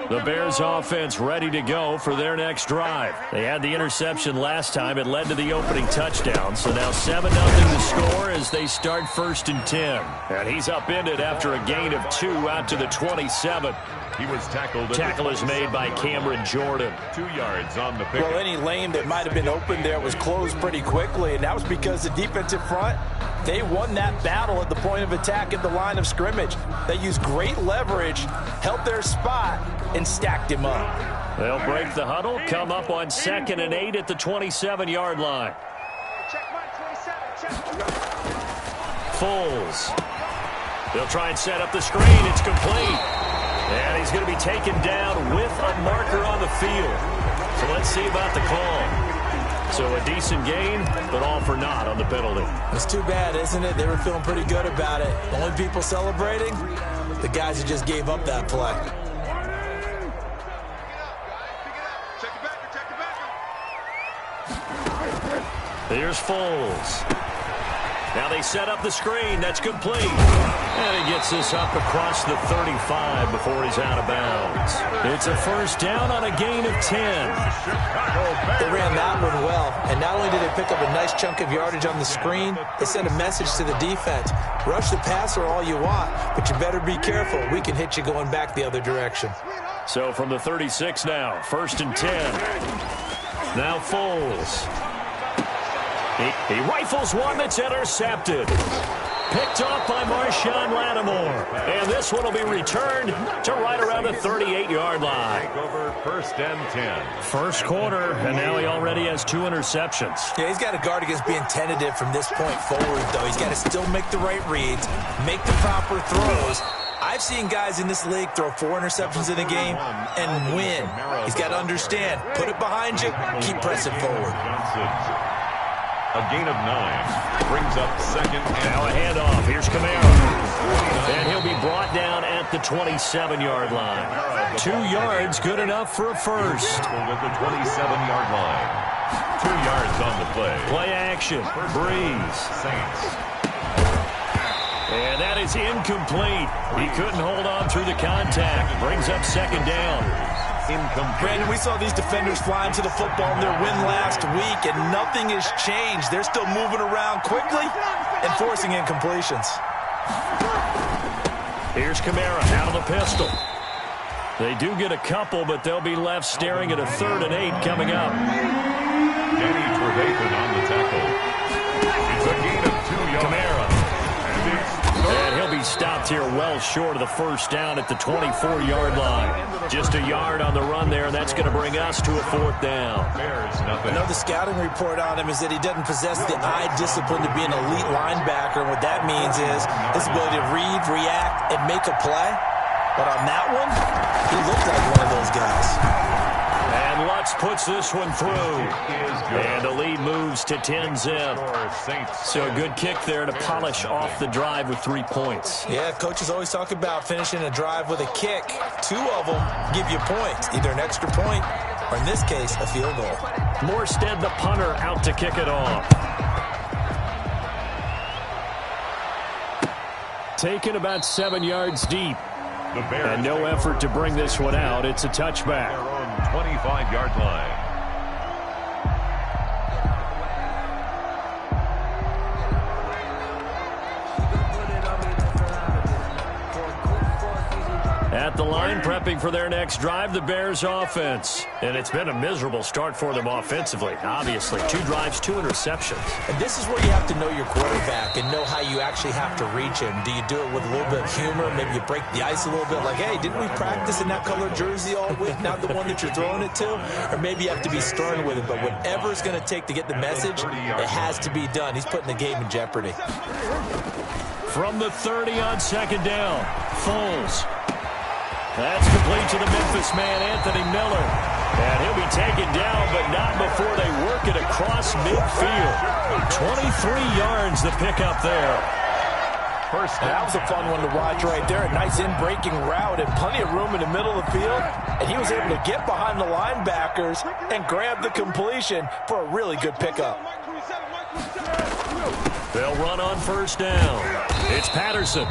The Bears offense ready to go for their next drive. They had the interception last time. It led to the opening touchdown. So now 7-0 to score as they start 1st and 10. And he's upended after a gain of 2 out to the 27. He was tackled. Tackle is made by Cameron Jordan. 2 yards on the pick. Well, any lane that might have been open there was closed pretty quickly, and that was because the defensive front, they won that battle at the point of attack at the line of scrimmage. They used great leverage, held their spot, and stacked him up. They'll break the huddle, come up on 2nd and 8 at the 27-yard line. Foles. They'll try and set up the screen. It's complete. And he's going to be taken down with a marker on the field. So let's see about the call. So a decent gain, but all for naught on the penalty. It's too bad, isn't it? They were feeling pretty good about it. The only people celebrating, the guys who just gave up that play. Here's Foles. Now they set up the screen. That's complete. And he gets this up across the 35 before he's out of bounds. It's a 1st down on a gain of 10. They ran that one well. And not only did they pick up a nice chunk of yardage on the screen, they sent a message to the defense. Rush the passer all you want, but you better be careful. We can hit you going back the other direction. So from the 36 now, 1st and 10. Now Foles. He rifles one that's intercepted. Picked off by Marshawn Lattimore. And this one will be returned to right around the 38-yard line. Over 1st and 10. First quarter, and now he already has 2 interceptions. Yeah, he's got to guard against being tentative from this point forward, though. He's got to still make the right reads, make the proper throws. I've seen guys in this league throw 4 interceptions in a game and win. He's got to understand, put it behind you, keep pressing forward. A gain of 9 brings up 2nd and now a handoff. Here's Kamara. And he'll be brought down at the 27-yard line. 2 yards, good enough for a first. At the 27-yard line. 2 yards on the play. Play action. Breeze. Saints. And that is incomplete. He couldn't hold on through the contact. Brings up 2nd down. Brandon, we saw these defenders flying to the football in their win last week, and nothing has changed. They're still moving around quickly and forcing incompletions. Here's Kamara out of the pistol. They do get a couple, but they'll be left staring at a 3rd and 8 coming up. Danny Trevathan on the tackle. It's a gain of 2 yards. Kamara. And he'll be stopped here well short of the 1st down at the 24-yard line. Just a yard on the run there, and that's going to bring us to a 4th down. Bears nothing. I know the scouting report on him is that he doesn't possess the eye discipline to be an elite linebacker, and what that means is his ability to read, react, and make a play. But on that one, he looked like one of those guys. And Lutz puts this one through. And the lead moves to 10-zip. So a good kick there to polish off the drive with 3 points. Yeah, coaches always talk about finishing a drive with a kick. 2 of them give you points, either an extra point or, in this case, a field goal. Morstead, the punter, out to kick it off. Taken about 7 yards deep. And no effort to bring this one out. It's a touchback. 25-yard line. At at the line, prepping for their next drive, the Bears offense. And it's been a miserable start for them offensively, obviously. 2 drives, 2 interceptions. And this is where you have to know your quarterback and know how you actually have to reach him. Do you do it with a little bit of humor? Maybe you break the ice a little bit, like, hey, didn't we practice in that color jersey all week, not the one that you're throwing it to? Or maybe you have to be stern with it, but whatever it's going to take to get the message, it has to be done. He's putting the game in jeopardy. From the 30 on second down, Foles. That's complete to the Memphis man, Anthony Miller. And he'll be taken down, but not before they work it across midfield. 23 yards the pickup there. First down. That was a fun one to watch right there. A nice in-breaking route and plenty of room in the middle of the field. And he was able to get behind the linebackers and grab the completion for a really good pickup. They'll run on first down. It's Patterson.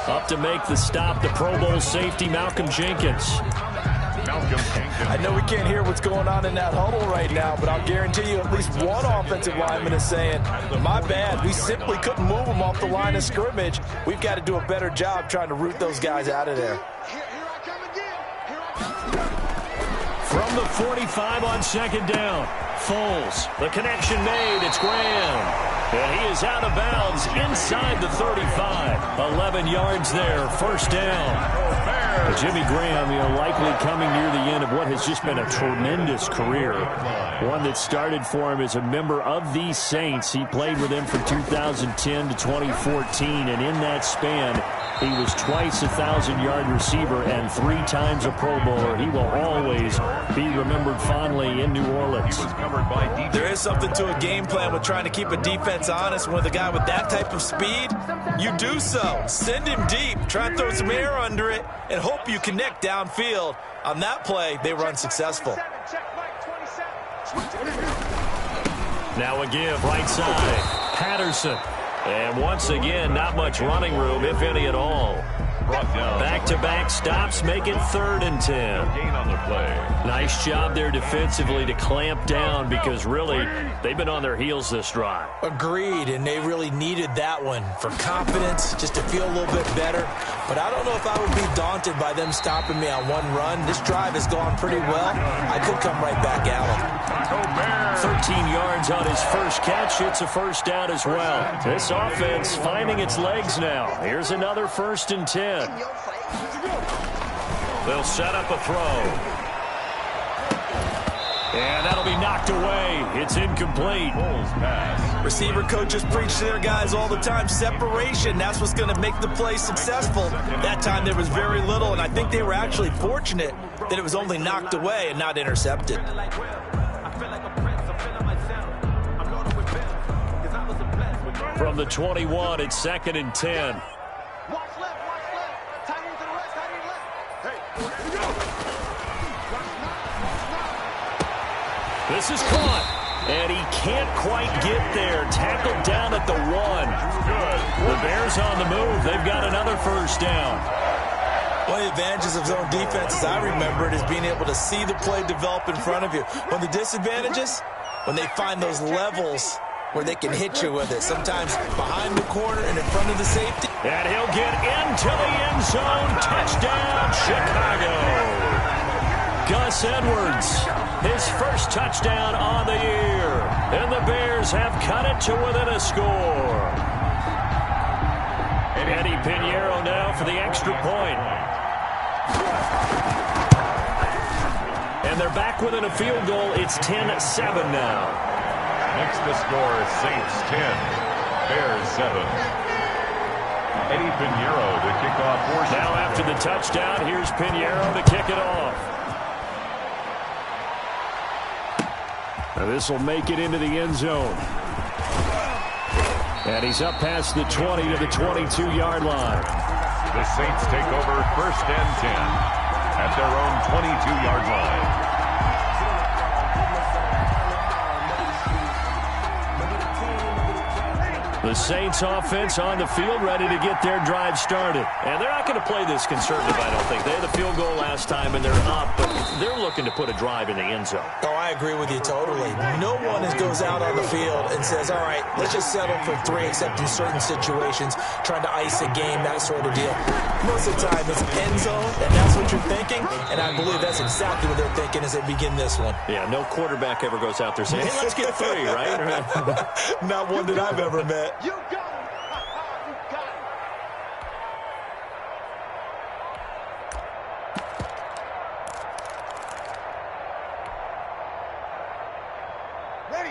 Up to make the stop, the Pro Bowl safety, Malcolm Jenkins. I know we can't hear what's going on in that huddle right now, but I'll guarantee you at least one offensive lineman is saying, my bad, we simply couldn't move them off the line of scrimmage. We've got to do a better job trying to root those guys out of there. From the 45 on second down, Foles. The connection made. It's Graham. And he is out of bounds inside the 35. 11 yards there. First down. Jimmy Graham, likely coming near the end of what has just been a tremendous career. One that started for him as a member of the Saints. He played with them from 2010 to 2014. And in that span, he was twice a 1,000-yard receiver and 3 times a Pro Bowler. He will always be remembered fondly in New Orleans. There is something to a game plan with trying to keep a defense honest. With a guy with that type of speed, you do so. Send him deep. Try and throw some air under it and hope you connect downfield. On that play, they were unsuccessful. Now a give right side. Patterson. And once again, not much running room, if any at all. Back-to-back stops make it 3rd and 10. Gain on the play. Nice job there defensively to clamp down because really they've been on their heels this drive. Agreed, and they really needed that one for confidence, just to feel a little bit better. But I don't know if I would be daunted by them stopping me on one run. This drive has gone pretty well. I could come right back at them. 13 yards on his first catch. It's a first down as well. This offense finding its legs now. Here's another 1st and 10. They'll set up a throw. And that'll be knocked away. It's incomplete. Receiver coaches preach to their guys all the time. Separation, that's what's going to make the play successful. That time there was very little, and I think they were actually fortunate that it was only knocked away and not intercepted. From the 21, it's 2nd and 10. This is caught, and he can't quite get there. Tackled down at the 1. The Bears on the move. They've got another first down. One of the advantages of zone defense, as I remember it, is being able to see the play develop in front of you. One of the disadvantages, when they find those levels where they can hit you with it. Sometimes behind the corner and in front of the safety. And he'll get into the end zone. Touchdown, Chicago. Gus Edwards, his first touchdown on the year. And the Bears have cut it to within a score. And Eddie Pinheiro now for the extra point. And they're back within a field goal. It's 10-7 now. Makes the score Saints 10, Bears 7. Eddie Pinheiro to kick off portion. Now after the touchdown, here's Pinheiro to kick it off. Now this will make it into the end zone. And he's up past the 20 to the 22-yard line. The Saints take over 1st and 10 at their own 22-yard line. The The Saints offense on the field, ready to get their drive started. And they're not going to play this conservative, I don't think. They had a field goal last time, and they're up, but they're looking to put a drive in the end zone. Oh, I agree with you totally. No one goes out on the field and says, all right, let's just settle for 3, except in certain situations, trying to ice a game, that sort of deal. Most of the time, it's end zone, and that's what you're thinking, and I believe that's exactly what they're thinking as they begin this one. Yeah, no quarterback ever goes out there saying, hey, let's get 3, right? Not one that I've ever met. You got it. You got it.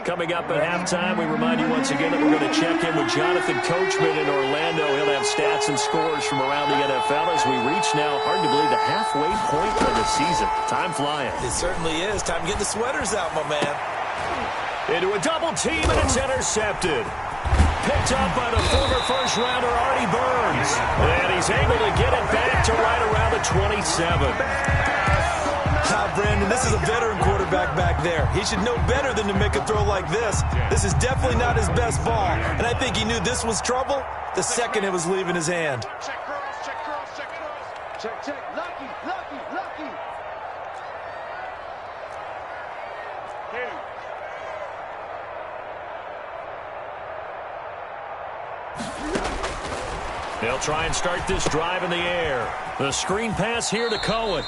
Coming up at halftime, we remind you once again that we're going to check in with Jonathan Coachman in Orlando. He'll have stats and scores from around the NFL as we reach now, hard to believe, the halfway point of the season. Time flying. It certainly is. Time to get the sweaters out, my man. Into a double team, and it's intercepted. Picked up by the former first-rounder Artie Burns. And he's able to get it back to right around the 27. Brandon, this is a veteran quarterback back there. He should know better than to make a throw like this. This is definitely not his best ball. And I think he knew this was trouble the second it was leaving his hand. Check cross, check cross, check cross. Check, check. Lucky, lucky, lucky. They'll try and start this drive in the air. The screen pass here to Cohen.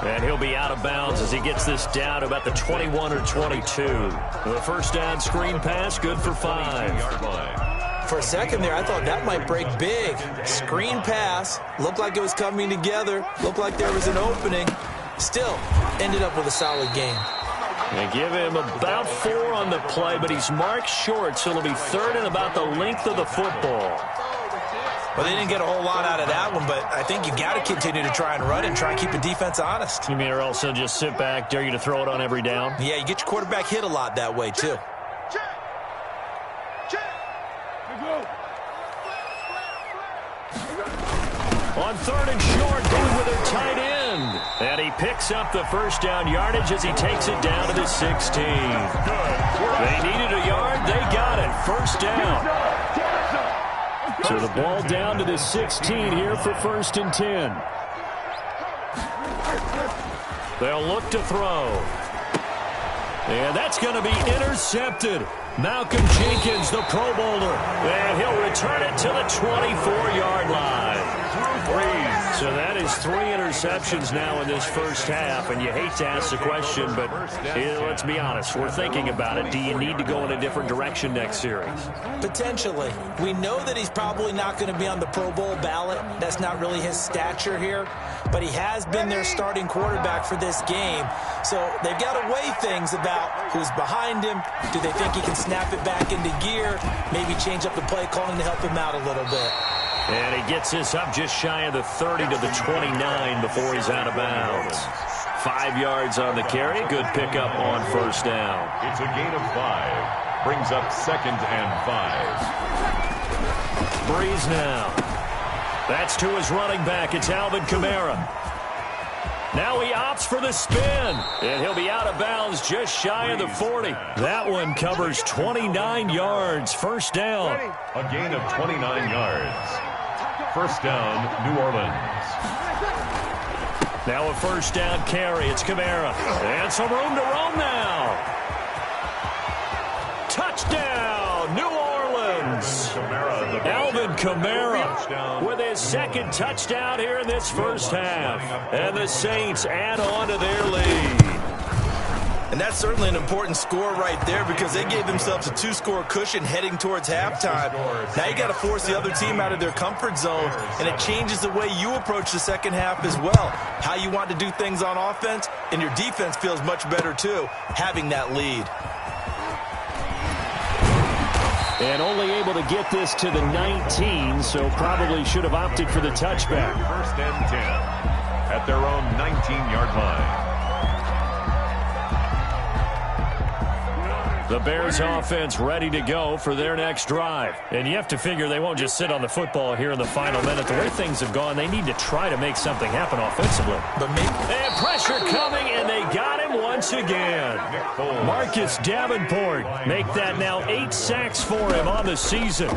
And he'll be out of bounds as he gets this down to about the 21 or 22. The first down screen pass, good for 5. For a second there, I thought that might break big. Screen pass, looked like it was coming together, looked like there was an opening. Still, ended up with a solid game. They give him about 4 on the play, but he's marked short, so it'll be 3rd and about the length of the football. Well, they didn't get a whole lot out of that one, but I think you got to continue to try and run and try and keep the defense honest. You mean or else they'll just sit back, dare you to throw it on every down? Yeah, you get your quarterback hit a lot that way, too. On 3rd and short, going with their tight end. And he picks up the first down yardage as he takes it down to the 16. They needed a yard. They got it. First down. So the ball down to the 16 here for 1st and 10. They'll look to throw. And that's going to be intercepted. Malcolm Jenkins, the Pro Bowler. And he'll return it to the 24-yard line. So that is 3 interceptions now in this first half. And you hate to ask the question, but let's be honest. We're thinking about it. Do you need to go in a different direction next series? Potentially. We know that he's probably not going to be on the Pro Bowl ballot. That's not really his stature here. But he has been their starting quarterback for this game. So they've got to weigh things about who's behind him. Do they think he can snap it back into gear? Maybe change up the play calling to help him out a little bit. And he gets this up just shy of the 30 to the 29 before he's out of bounds. 5 yards on the carry. Good pickup on first down. It's a gain of 5. Brings up 2nd and 5. Breeze now. That's to his running back. It's Alvin Kamara. Now he opts for the spin. And he'll be out of bounds just shy of the 40. That one covers 29 yards. First down. A gain of 29 yards. First down, New Orleans. Now a first down carry. It's Kamara. And some room to roam now. Touchdown, New Orleans. Alvin Kamara with his 2nd touchdown here in this first half. And the Saints add on to their lead. And that's certainly an important score right there because they gave themselves a 2-score cushion heading towards halftime. Now you got to force the other team out of their comfort zone, and it changes the way you approach the second half as well. How you want to do things on offense, and your defense feels much better too, having that lead. And only able to get this to the 19, so probably should have opted for the touchback. 1st and 10 at their own 19-yard line. The Bears offense ready to go for their next drive. And you have to figure they won't just sit on the football here in the final minute. The way things have gone, they need to try to make something happen offensively. And pressure coming, and they got him once again. Marcus Davenport make that now 8 sacks for him on the season.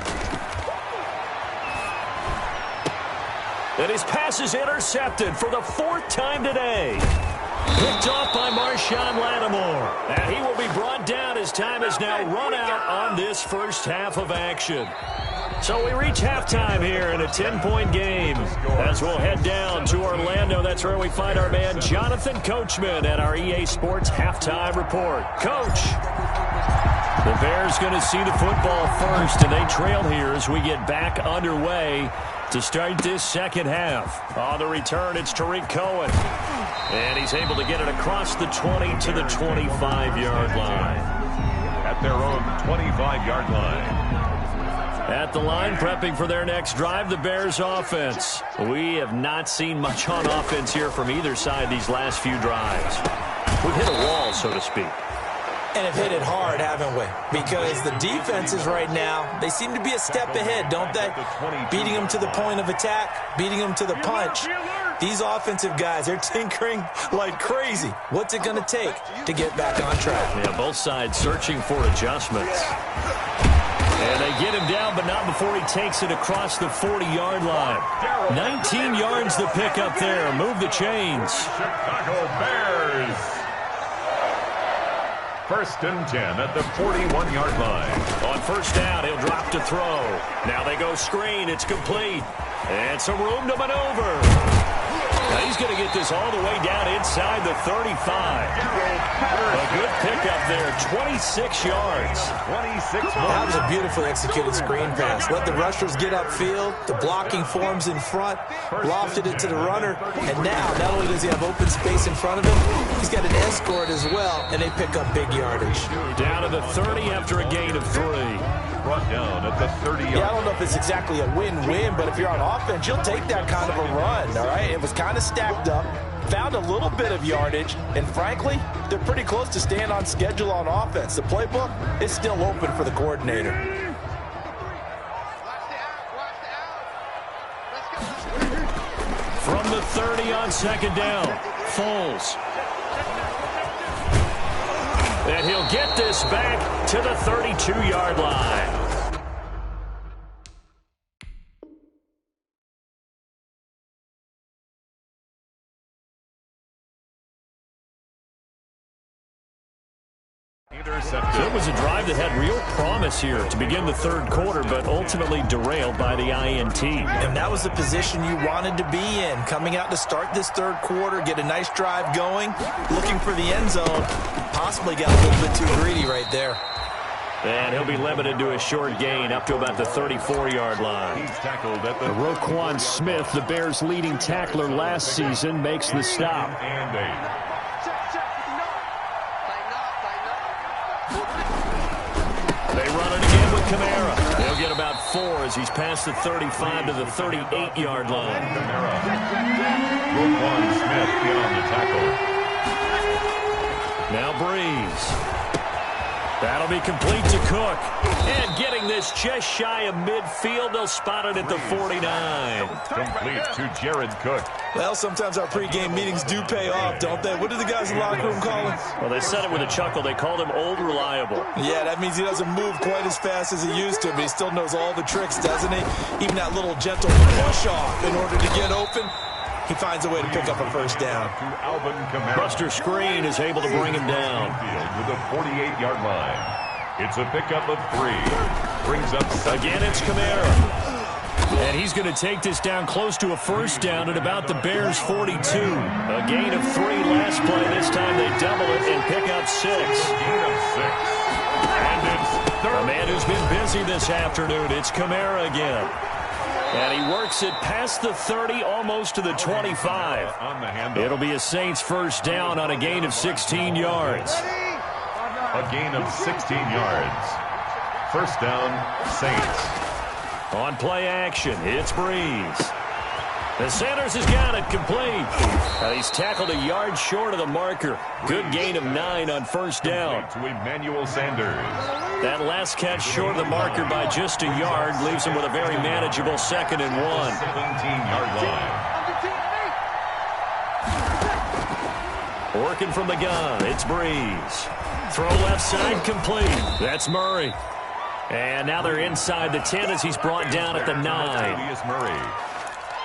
And his pass is intercepted for the 4th time today. Picked off by Marshawn Lattimore. And he will be brought down as time has now run out on this first half of action. So we reach halftime here in a 10-point game. As we'll head down to Orlando, that's where we find our man Jonathan Coachman at our EA Sports Halftime Report. Coach. The Bears going to see the football first, and they trail here as we get back underway to start this second half. On the return, it's Tariq Cohen. And he's able to get it across the 20 to the 25-yard line. At their own 25-yard line. At the line, prepping for their next drive, the Bears offense. We have not seen much on offense here from either side these last few drives. We've hit a wall, so to speak. And have hit it hard, haven't we? Because the defenses right now, they seem to be a step ahead, don't they? Beating them to the point of attack, beating them to the punch. These offensive guys, they're tinkering like crazy. What's it going to take to get back on track? Yeah, both sides searching for adjustments. And they get him down, but not before he takes it across the 40-yard line. 19 yards to pick up there. Move the chains. Chicago Bears. 1st and 10 at the 41-yard line. On first down, he'll drop to throw. Now they go screen. It's complete. And some room to maneuver. Now he's going to get this all the way down inside the 35. A good pickup there, 26 yards. 26 That was a beautifully executed screen pass. Let the rushers get upfield. The blocking forms in front. Lofted it to the runner. And now, not only does he have open space in front of him, he's got an escort as well, and they pick up big yardage. Down to the 30 after a gain of 3. Brought down at the 30-yard. Yeah, I don't know if it's exactly a win-win, but if you're on offense, you'll take that kind of a run, all right? It was kind of stacked up, found a little bit of yardage, and frankly, they're pretty close to staying on schedule on offense. The playbook is still open for the coordinator. From the 30 on second down, Foles. And he'll get this back to the 32-yard line. So it was a drive that had real promise here to begin the 3rd quarter, but ultimately derailed by the INT. And that was the position you wanted to be in, coming out to start this 3rd quarter, get a nice drive going, looking for the end zone. Possibly got a little bit too greedy right there. And he'll be limited to a short gain up to about the 34-yard line. He's tackled at the Roquan Smith, the Bears' leading tackler last season, makes the stop. And 8. They run it again with Kamara. They'll get about 4 as he's past the 35 to the 38-yard line. Roquan Smith beyond the tackle. Now Breeze. That'll be complete to Cook. And getting this just shy of midfield, they'll spot it at the 49. Complete to Jared Cook. Well, sometimes our pregame meetings do pay off, don't they? What do the guys in the locker room call him? Well, they said it with a chuckle. They called him Old Reliable. Yeah, that means he doesn't move quite as fast as he used to, but he still knows all the tricks, doesn't he? Even that little gentle push-off in order to get open. He finds a way to pick up a first down. Buster Screen is able to bring him down. With a 48-yard line. It's a pickup of 3. Brings up 7. Again, it's Kamara. And he's going to take this down close to a first down at about the Bears' 42. A gain of 3 last play. This time they double it and pick up 6. Gain of 6. And it's a man who's been busy this afternoon. It's Kamara again. And he works it past the 30, almost to the 25. It'll be a Saints first down on a gain of 16 yards. A gain of 16 yards. First down, Saints. On play action, it's Breeze. And Sanders has got it complete. He's tackled a yard short of the marker. Good gain of 9 on first down. To Emmanuel Sanders. That last catch short of the marker by just a yard leaves him with a very manageable 2nd and 1. 17-yard line. Working from the gun, it's Breeze. Throw left side complete. That's Murray. And now they're inside the 10 as he's brought down at the 9. Murray.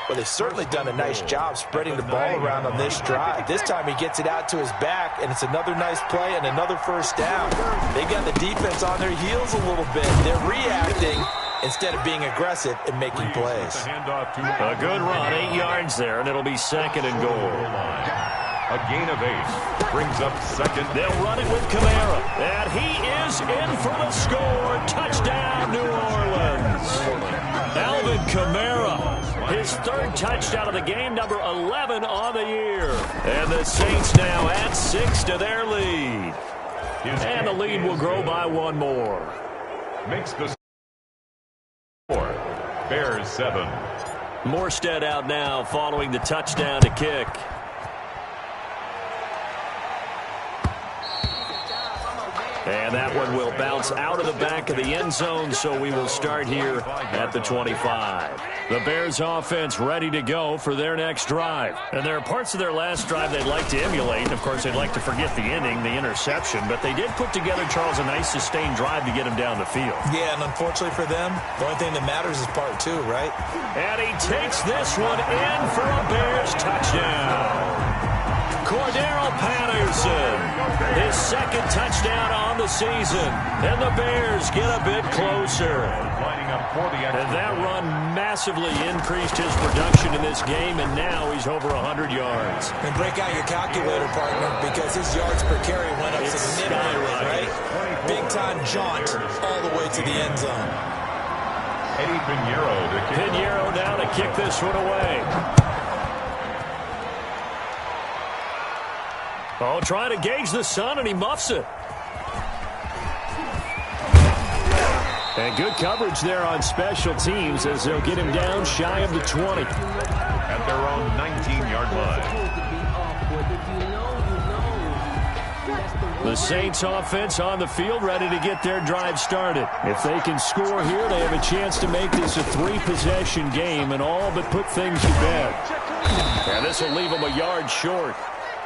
Well, they've certainly done a nice job spreading the ball around on this drive. This time he gets it out to his back, and it's another nice play and another first down. They got the defense on their heels a little bit. They're reacting instead of being aggressive and making plays. A good run, 8 yards there, and it'll be 2nd and goal. A gain of 8 brings up 2nd. They'll run it with Kamara, and he is in for the score. Touchdown, New Orleans. Alvin Kamara, his 3rd touchdown of the game, number 11 on the year. And the Saints now add 6 to their lead. And the lead will grow by 1 more. Makes the score. Bears 7. Morstead out now following the touchdown to kick. And that one will bounce out of the back of the end zone, so we will start here at the 25. The Bears offense ready to go for their next drive. And there are parts of their last drive they'd like to emulate. And, of course, they'd like to forget the inning, the interception. But they did put together, Charles, a nice sustained drive to get him down the field. Yeah, and unfortunately for them, the only thing that matters is part 2, right? And he takes this one in for a Bears touchdown. Cordero Patterson, his 2nd touchdown on the season. And the Bears get a bit closer. And that run massively increased his production in this game, and now he's over 100 yards. And break out your calculator, partner, because his yards per carry went up significantly, right? Big-time jaunt all the way to the end zone. Eddie Pinheiro now to kick this one away. Oh, trying to gauge the sun, and he muffs it. And good coverage there on special teams as they'll get him down shy of the 20. At their own 19-yard line. The Saints offense on the field ready to get their drive started. If they can score here, they have a chance to make this a 3-possession game and all but put things to bed. And this will leave them a yard short.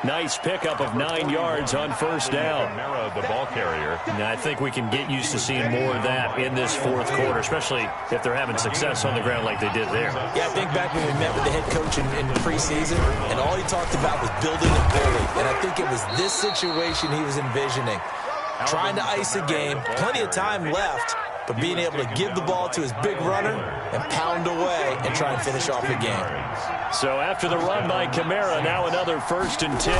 Nice pickup of 9 yards on first down. The ball carrier. Now, I think we can get used to seeing more of that in this 4th quarter, especially if they're having success on the ground like they did there. Yeah, I think back when we met with the head coach in the preseason, and all he talked about was building a bully. And I think it was this situation he was envisioning. Trying to ice a game, plenty of time left, but being able to give the ball to his big runner and pound away and try and finish off the game. So after the run by Kamara, now another 1st and 10.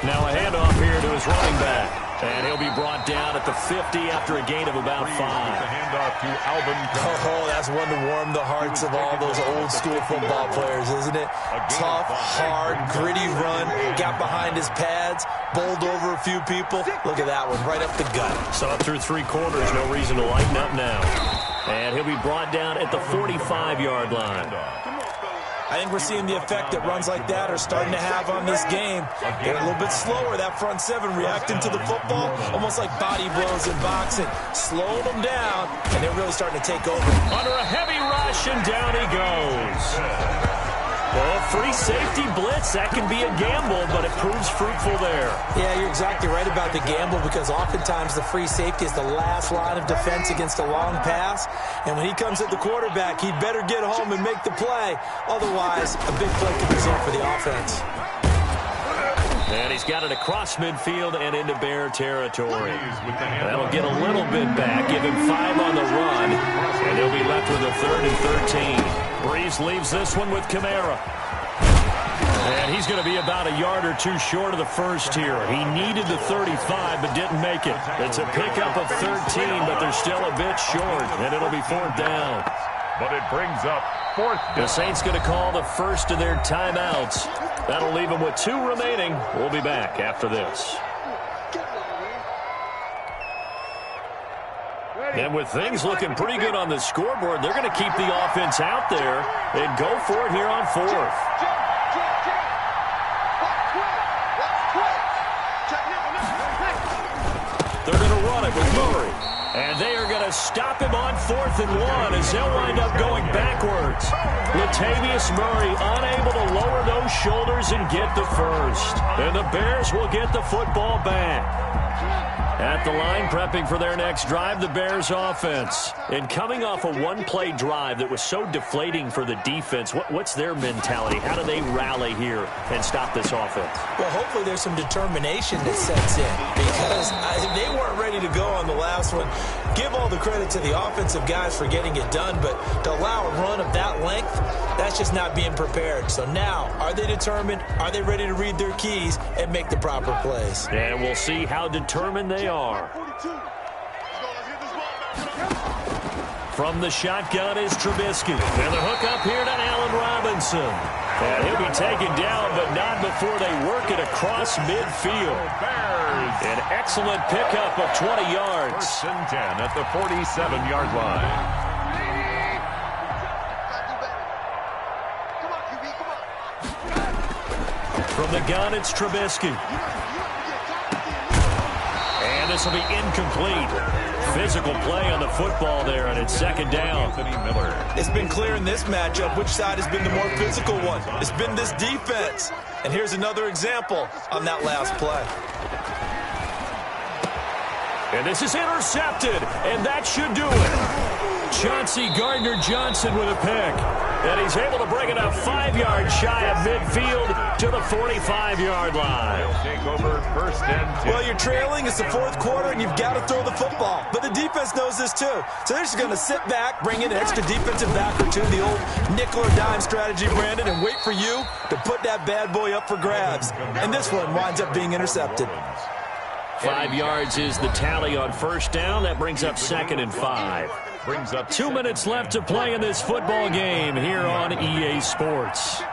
Now a handoff here to his running back. And he'll be brought down at the 50 after a gain of about 5. The handoff to Alvin. Oh, that's one to warm the hearts of all those old school football players, isn't it? Tough, hard, gritty run. Got behind his pads, bowled over a few people. Look at that one, right up the gut. Saw it through 3 quarters, no reason to lighten up now. And he'll be brought down at the 45-yard line. I think we're seeing the effect that runs like that are starting to have on this game. They're a little bit slower, that front 7 reacting to the football, almost like body blows in boxing. Slowing them down, and they're really starting to take over. Under a heavy rush, and down he goes. Well, free safety blitz, that can be a gamble, but it proves fruitful there. Yeah, you're exactly right about the gamble because oftentimes the free safety is the last line of defense against a long pass. And when he comes at the quarterback, he'd better get home and make the play. Otherwise, a big play could result for the offense. And he's got it across midfield and into Bear territory. That'll get a little bit back, give him 5 on the run, and he'll be left with a 3rd and 13. Breeze leaves this one with Kamara. And he's going to be about a yard or 2 short of the first here. He needed the 35, but didn't make it. It's a pickup of 13, but they're still a bit short, and it'll be 4th down. But it brings up 4th down. The Saints going to call the first of their timeouts. That'll leave them with 2 remaining. We'll be back after this. And with things looking pretty good on the scoreboard, they're going to keep the offense out there and go for it here on fourth. They're going to run it with Murray. And they are going to stop him on 4th and 1 as they'll wind up going backwards. Latavius Murray unable to lower those shoulders and get the first. And the Bears will get the football back. At the line, prepping for their next drive, the Bears offense. And coming off a one-play drive that was so deflating for the defense, what's their mentality? How do they rally here and stop this offense? Well, hopefully there's some determination that sets in because they weren't ready to go on the last one. Give all the credit to the offensive guys for getting it done, but to allow a run of that length, that's just not being prepared. So now, are they determined? Are they ready to read their keys and make the proper plays? And we'll see how determined they are. From the shotgun is Trubisky. And the hook up here to Allen Robinson. And he'll be taken down, but not before they work it across midfield. An excellent pickup of 20 yards. 1st and 10 at the 47-yard line. From the gun, it's Trubisky. And this will be incomplete. Physical play on the football there, and it's 2nd down. It's been clear in this matchup which side has been the more physical one. It's been this defense. And here's another example on that last play. And this is intercepted, and that should do it. Chauncey Gardner-Johnson with a pick. And he's able to bring it up 5 yards shy of midfield to the 45-yard line. Take over 1st and 10. Well, you're trailing. It's the 4th quarter, and you've got to throw the football. But the defense knows this, too. So they're just going to sit back, bring in an extra defensive back or two, the old nickel or dime strategy, Brandon, and wait for you to put that bad boy up for grabs. And this one winds up being intercepted. 5 yards is the tally on 1st down. That brings up 2nd and 5. 2 minutes left to play in this football game here on EA Sports.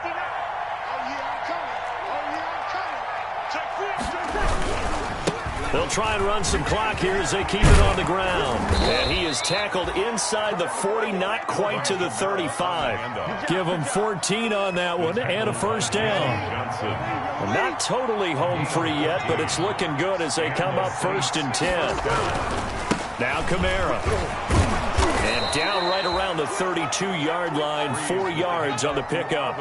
They'll try and run some clock here as they keep it on the ground. And he is tackled inside the 40, not quite to the 35. Give him 14 on that one and a 1st down. Not totally home free yet, but it's looking good as they come up 1st and 10. Now Kamara. And down right around the 32-yard line, 4 yards on the pickup.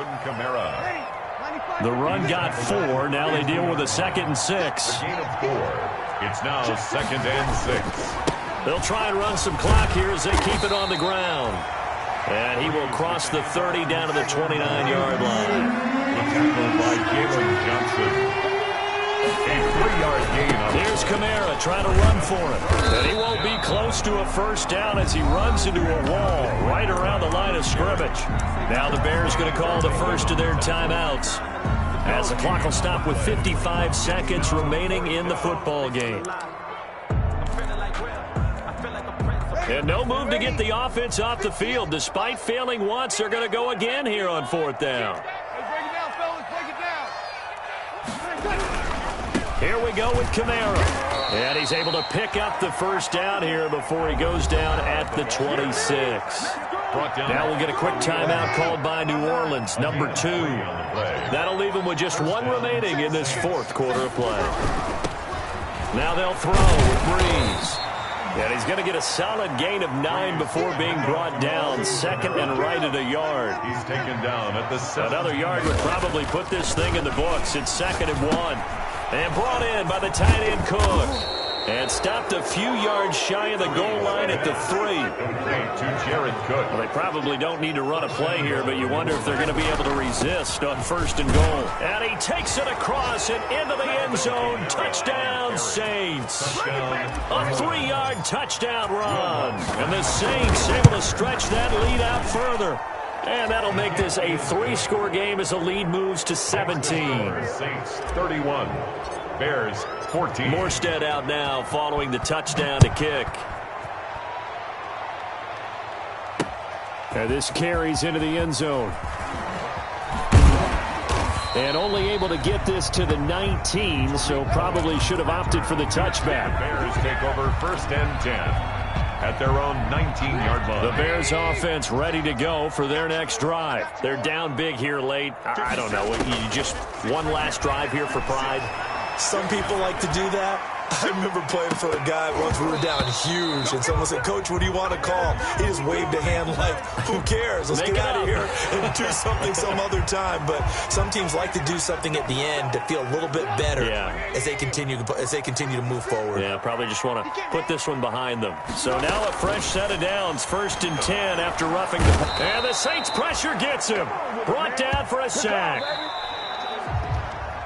The run got 4. Now they deal with a 2nd and 6. Gain of 4. It's now 2nd and 6. They'll try and run some clock here as they keep it on the ground. And he will cross the 30 down to the 29-yard line. Tackled by Jalen Johnson. A 3-yard gain. Here's Kamara trying to run for it. And he won't be close to a 1st down as he runs into a wall right around the line of scrimmage. Now the Bears going to call the first of their timeouts as the clock will stop with 55 seconds remaining in the football game. And no move to get the offense off the field. Despite failing once, they're going to go again here on 4th down. Here we go with Kamara. And he's able to pick up the 1st down here before he goes down at the 26. Now we'll get a quick timeout called by New Orleans, number 2. That'll leave him with just 1 remaining in this 4th quarter of play. Now they'll throw with Breeze. And he's going to get a solid gain of 9 before being brought down. 2nd and right at a yard. He's taken down at the 7. Another yard would probably put this thing in the books. It's 2nd and 1. And brought in by the tight end Cook. And stopped a few yards shy of the goal line at the 3. To Jared Cook. Well, they probably don't need to run a play here, but you wonder if they're going to be able to resist on 1st and goal. And he takes it across and into the end zone. Touchdown, Saints. A 3-yard touchdown run. And the Saints able to stretch that lead out further. And that'll make this a 3-score game as the lead moves to 17. Saints 31. Bears 14. Morstead out now following the touchdown to kick. And this carries into the end zone. And only able to get this to the 19, so probably should have opted for the touchback. Bears take over 1st and 10. at their own 19-yard line. The Bears offense ready to go for their next drive. They're down big here late. I don't know. You just one last drive here for pride. Some people like to do that. I remember playing for a guy once. We were down huge, and someone said, "Coach, what do you want to call?" He just waved a hand like, "Who cares? Let's get out of here and do something some other time." But some teams like to do something at the end to feel a little bit better as they continue to move forward. Yeah, probably just want to put this one behind them. So now a fresh set of downs, 1st and 10 after roughing the. And the Saints pressure gets him. Brought down for a sack.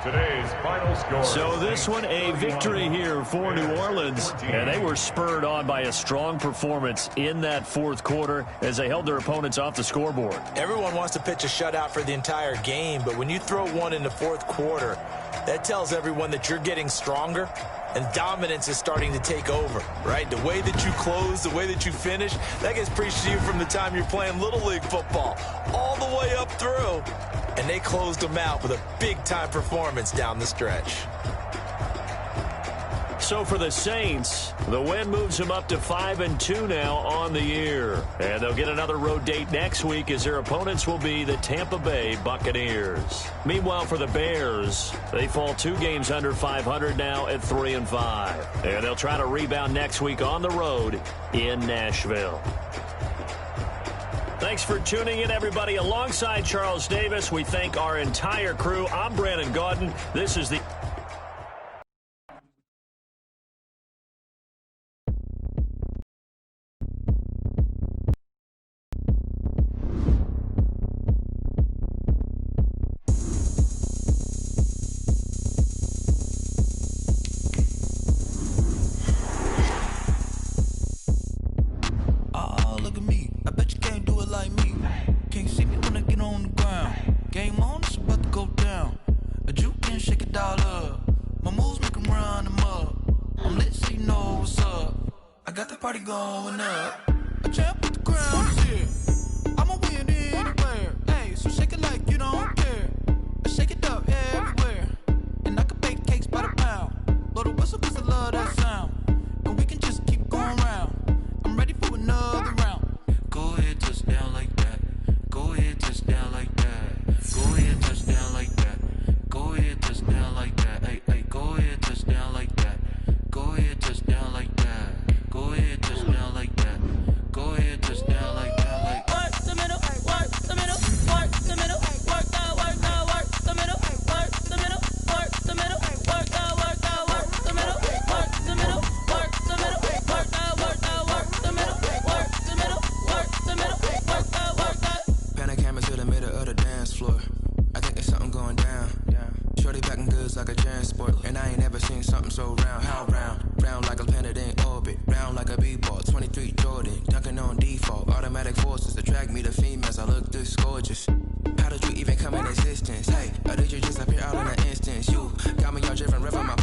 Today's final score. So this one a victory here for New Orleans, and they were spurred on by a strong performance in that 4th quarter as they held their opponents off the scoreboard. Everyone wants to pitch a shutout for the entire game, but when you throw one in the 4th quarter, that tells everyone that you're getting stronger and dominance is starting to take over, right? The way that you close, the way that you finish, that gets preached to you from the time you're playing Little League football all the way up through. And they closed them out with a big-time performance down the stretch. So for the Saints, the win moves them up to 5-2 now on the year. And they'll get another road date next week as their opponents will be the Tampa Bay Buccaneers. Meanwhile, for the Bears, they fall 2 games under 500 now at 3-5. And they'll try to rebound next week on the road in Nashville. Thanks for tuning in, everybody. Alongside Charles Davis, we thank our entire crew. I'm Brandon Gaudin. This is the... Going up, a champ with the crown is here. I'ma win anywhere. Hey, so shake it like you don't care. I shake it up everywhere, and I can bake cakes by the pound. Blow the whistle 'cause I love that sound, and we can just keep going round. I'm ready for another round. Go ahead, touchdown like that. Go ahead, touchdown like that. Go ahead, touchdown like that. Go ahead, touchdown like that. Hey, hey, go ahead, touchdown like that. Go ahead, touchdown like that. Go ahead, touchdown like that. Go ahead, touchdown like that. Like work the middle, work the middle, work the middle, work that, work the middle, work the middle, work the middle, work that, work the middle, work the middle, work the middle, work that, work the middle, work the middle, work the middle, work that. Panic camera to the middle of the dance floor. I think there's something going down. Shorty packing goods like a transport, and I ain't never seen something so round. How round? Round like a planet in orbit, round like a b-ball. 23 Jordan, dunking on default. Automatic forces attract me to females. I look this gorgeous. How did you even come in existence? Hey, or did you just appear out in an instance? You got me all driven, revving my